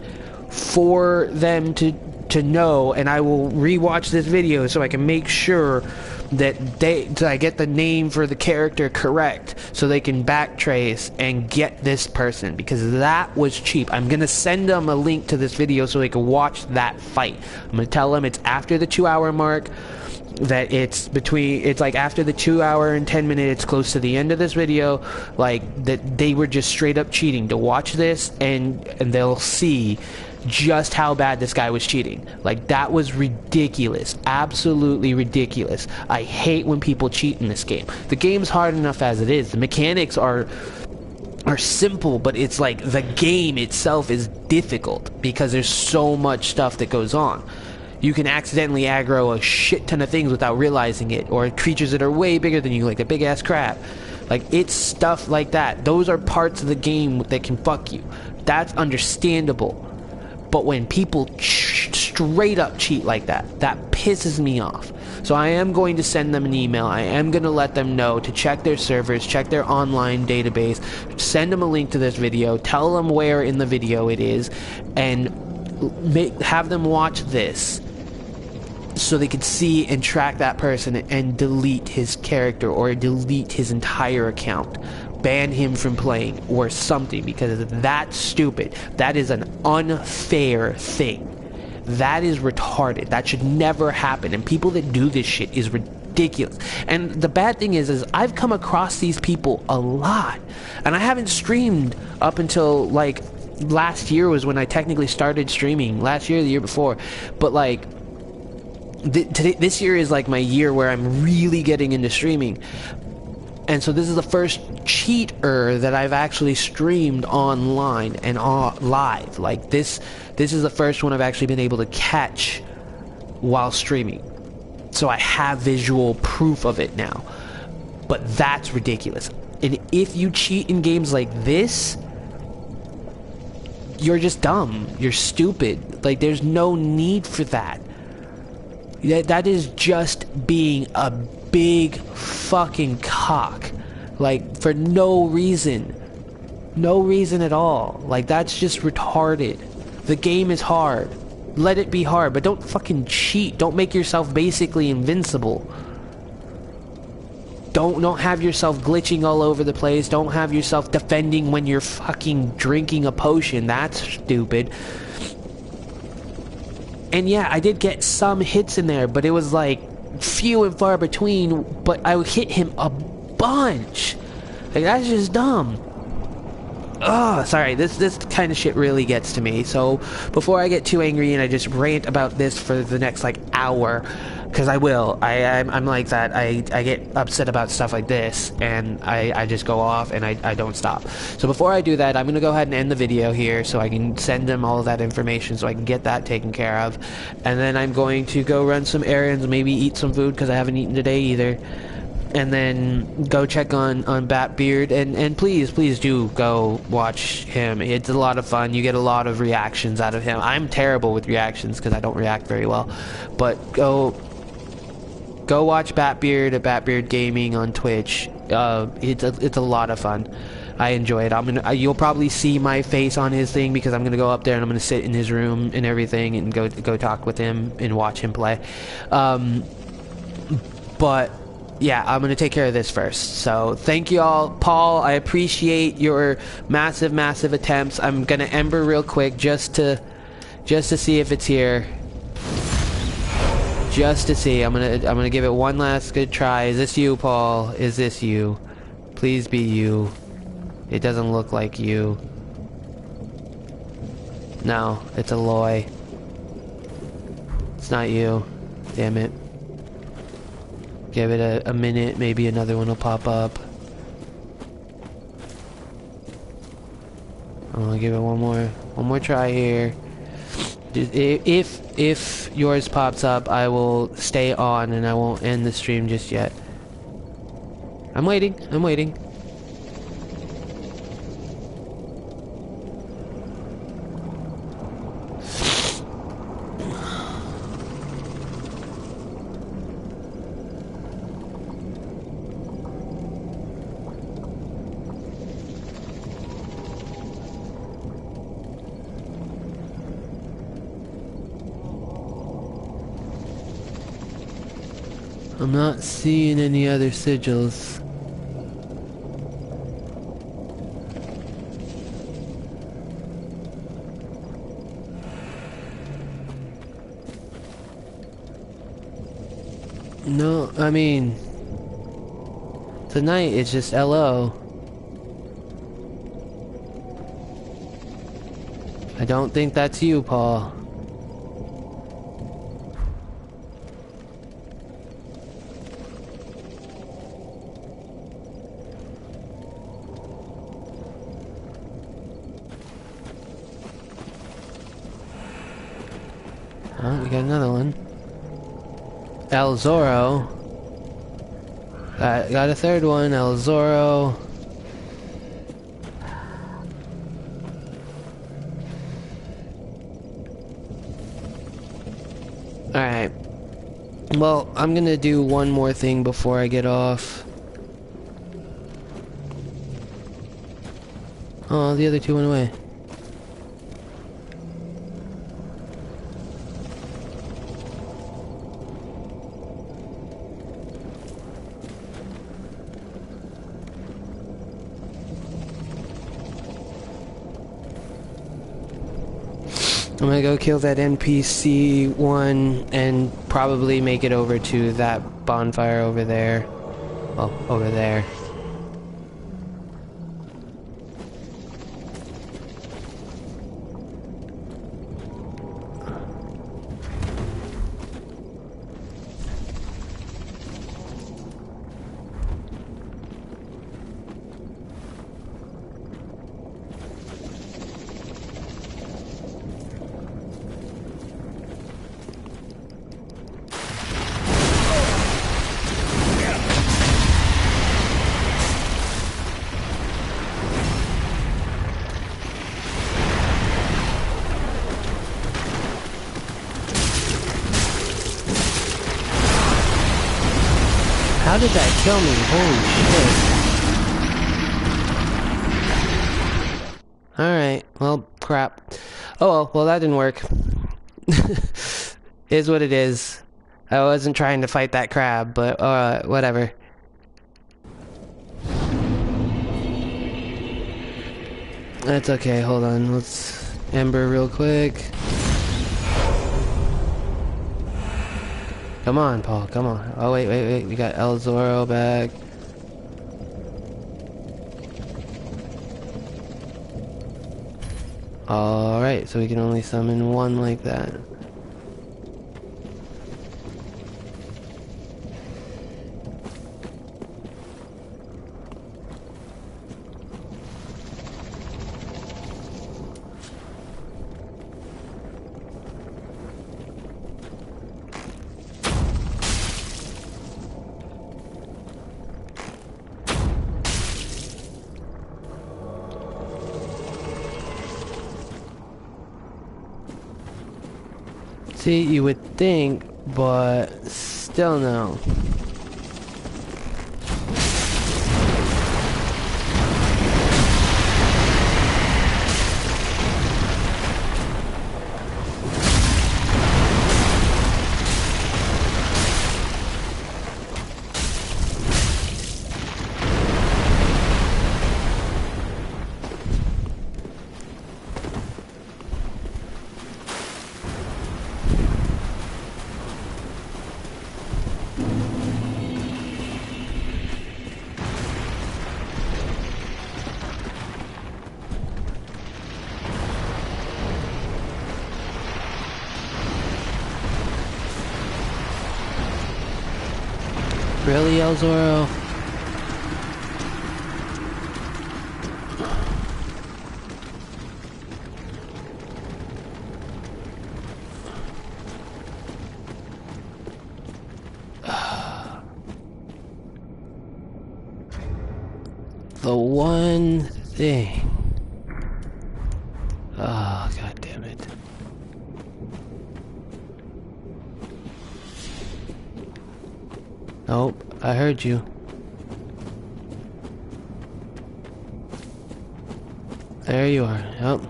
for them to know, and I will rewatch this video so I can make sure that I get the name for the character correct, so they can backtrace and get this person, because that was cheap. I'm gonna send them a link to this video so they can watch that fight. I'm gonna tell them it's after the 2-hour mark, that it's like after the 2 hour and 10 minutes, close to the end of this video, like that they were just straight up cheating. To watch this and they'll see just how bad this guy was cheating. Like, that was ridiculous. Absolutely ridiculous. I hate when people cheat in this game. The game's hard enough as it is. The mechanics are simple, but it's like the game itself is difficult because there's so much stuff that goes on. You can accidentally aggro a shit ton of things without realizing it, or creatures that are way bigger than you, like a big ass crab. Like, it's stuff like that. Those are parts of the game that can fuck you. That's understandable. But when people straight up cheat like that, that pisses me off. So I am going to send them an email. I am going to let them know to check their servers, check their online database, send them a link to this video, tell them where in the video it is, and have them watch this so they could see and track that person and delete his character or delete his entire account. Ban him from playing or something, because that's stupid. That is an unfair thing. That is retarded. That should never happen. And people that do this shit is ridiculous. And the bad thing is I've come across these people a lot. And I haven't streamed up until, like, last year was when I technically started streaming. Last year, the year before. But, like, this year is, like, my year where I'm really getting into streaming. And so this is the first cheater that I've actually streamed online and live. Like, this is the first one I've actually been able to catch while streaming. So I have visual proof of it now. But that's ridiculous. And if you cheat in games like this, you're just dumb. You're stupid. Like, there's no need for that. That is just being a big fucking cock. Like, for no reason. No reason at all. Like, that's just retarded. The game is hard. Let it be hard, but don't fucking cheat. Don't make yourself basically invincible. Don't have yourself glitching all over the place. Don't have yourself defending when you're fucking drinking a potion. That's stupid. And yeah, I did get some hits in there, but it was like few and far between, but I hit him a bunch. Like, that's just dumb. Oh, sorry, this kind of shit really gets to me. So before I get too angry and I just rant about this for the next, like, hour, because I will. I'm like that. I get upset about stuff like this, and I just go off, and I don't stop. So before I do that, I'm going to go ahead and end the video here so I can send them all of that information so I can get that taken care of. And then I'm going to go run some errands, maybe eat some food, because I haven't eaten today either. And then go check on Batbeard, and please do go watch him. It's a lot of fun. You get a lot of reactions out of him. I'm terrible with reactions because I don't react very well. But go watch Batbeard at Batbeard Gaming on Twitch. It's a lot of fun. I enjoy it. You'll probably see my face on his thing because I'm gonna go up there and I'm gonna sit in his room and everything and go talk with him and watch him play. But yeah, I'm gonna take care of this first. So thank you all. Paul, I appreciate your massive attempts. I'm gonna Ember real quick just to see if it's here. Just to see. I'm gonna give it one last good try. Is this you, Paul? Is this you? Please be you. It doesn't look like you. No, it's Aloy. It's not you. Damn it. Give it a minute, maybe another one will pop up. I'm gonna give it one more try here. If yours pops up, I will stay on and I won't end the stream just yet. I'm waiting. I'm not seeing any other sigils. No, I mean, tonight it's just LO. I don't think that's you, Paul. Oh, we got another one. El Zorro. Got a third one, El Zorro. Alright. Well, I'm gonna do one more thing before I get off. Oh, the other two went away. I'm gonna go kill that NPC one and probably make it over to that bonfire over there. Well, over there. How did that kill me? Holy shit. Alright, well, crap. Oh well, that didn't work. Is what it is. I wasn't trying to fight that crab, but whatever. That's okay, hold on. Let's Ember real quick. Come on, Paul, come on. Oh, wait. We got El Zorro back. Alright, so we can only summon one like that. See, you would think, but still no. Really, El Zorro? The one thing. Oh, god damn it. Nope, I heard you. There you are, yep.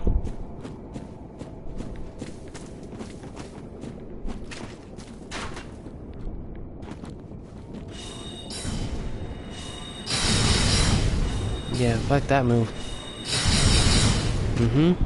Yeah, fuck that move. Mm-hmm.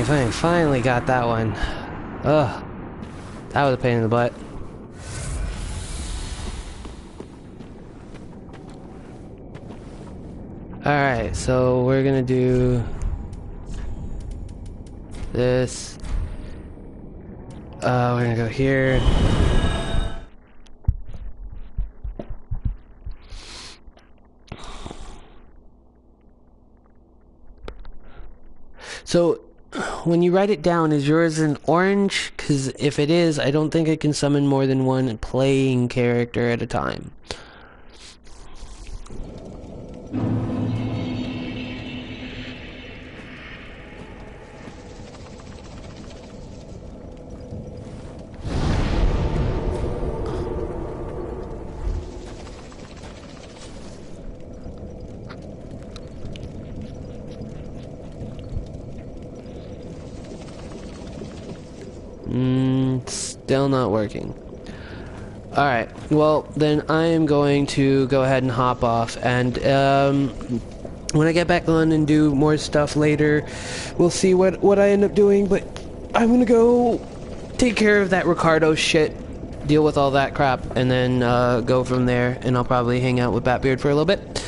Okay, finally got that one. Ugh. That was a pain in the butt. Alright, so we're gonna do this. We're gonna go here. So, when you write it down, is yours an orange? Because if it is, I don't think I can summon more than one playing character at a time. Still not working. Alright, well, then I am going to go ahead and hop off, and when I get back on and do more stuff later, we'll see what I end up doing, but I'm gonna go take care of that Ricardo shit, deal with all that crap, and then go from there, and I'll probably hang out with Batbeard for a little bit.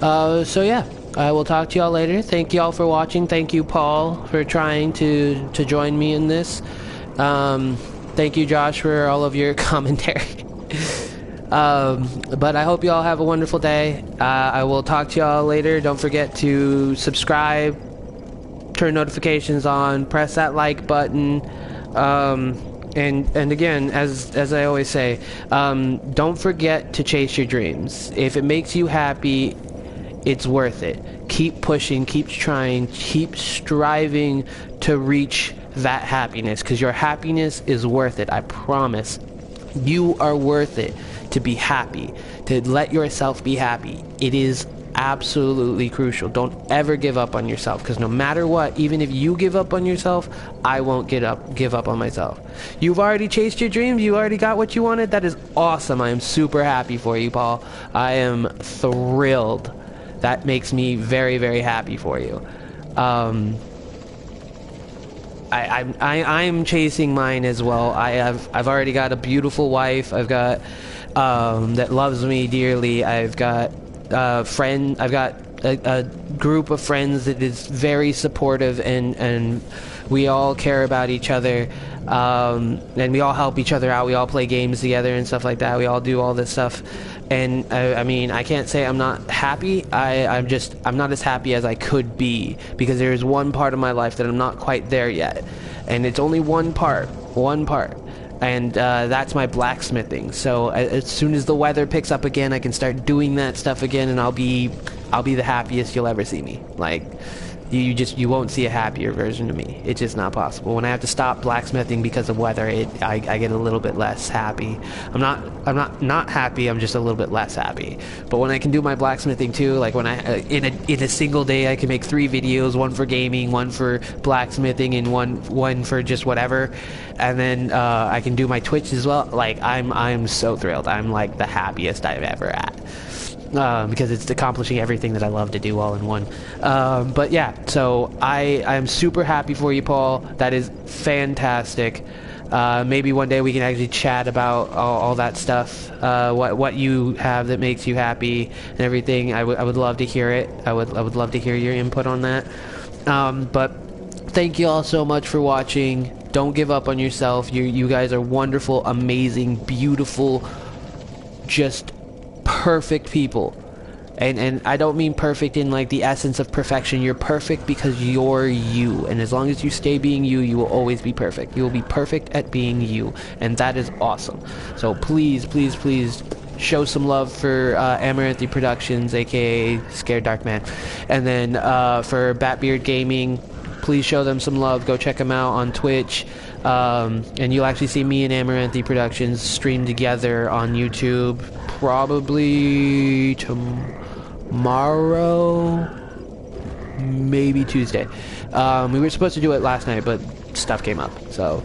So yeah, I will talk to y'all later. Thank y'all for watching. Thank you, Paul, for trying to join me in this. Thank you, Josh, for all of your commentary. But I hope you all have a wonderful day. I will talk to y'all later. Don't forget to subscribe, turn notifications on, press that like button. And again, as I always say, don't forget to chase your dreams. If it makes you happy, it's worth it. Keep pushing, keep trying, keep striving to reach that happiness, because your happiness is worth it. I promise. You are worth it to be happy, to let yourself be happy. It is absolutely crucial. Don't ever give up on yourself, because no matter what, even if you give up on yourself, I won't give up on myself. You've already chased your dreams, you already got what you wanted. That is awesome. I am super happy for you, Paul. I am thrilled. That makes me very, very happy for you. I'm chasing mine as well. I've already got a beautiful wife. I've got that loves me dearly. I've got I've got a group of friends that is very supportive, and we all care about each other, and we all help each other out. We all play games together and stuff like that. We all do all this stuff, and I mean, I can't say I'm not happy. I'm not as happy as I could be, because there is one part of my life that I'm not quite there yet, and it's only one part. And that's my blacksmithing. So as soon as the weather picks up again, I can start doing that stuff again, and I'll be the happiest you'll ever see me. Like, you won't see a happier version of me. It's just not possible. When I have to stop blacksmithing because of weather, I get a little bit less happy. I'm not happy. I'm just a little bit less happy. But when I can do my blacksmithing too, like when in a single day, I can make 3 videos: one for gaming, one for blacksmithing, and one for just whatever. And then I can do my Twitch as well. Like, I'm so thrilled. I'm like the happiest I've ever at. Because it's accomplishing everything that I love to do all in one. But yeah, so I'm super happy for you, Paul. That is fantastic. Maybe one day we can actually chat about all that stuff, what you have that makes you happy and everything. I would love to hear it. I would love to hear your input on that. But thank you all so much for watching. Don't give up on yourself. You guys are wonderful, amazing, beautiful, just perfect people. And I don't mean perfect in like the essence of perfection. You're perfect because you're you, and as long as you stay being you, you will always be perfect. You will be perfect at being you, and that is awesome. So please show some love for Amaranthi Productions, aka Scared Dark Man. And then for Batbeard Gaming, please show them some love. Go check them out on Twitch. And you'll actually see me and Amaranthi Productions stream together on YouTube probably tomorrow, maybe Tuesday. We were supposed to do it last night, but stuff came up, so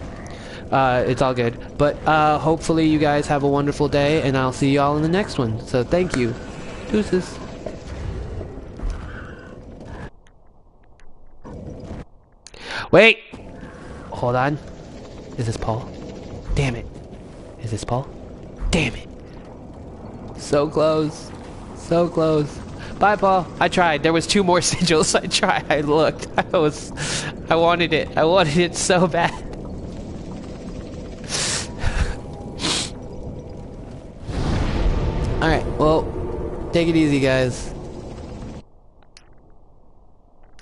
it's all good. But hopefully you guys have a wonderful day, and I'll see y'all in the next one. So thank you. Deuces. Wait! Hold on. Is this Paul? Damn it. Is this Paul? Damn it. So close. So close. Bye, Paul. I tried. There was 2 more sigils. I tried. I looked. I wanted it. I wanted it so bad. Alright, well, take it easy, guys.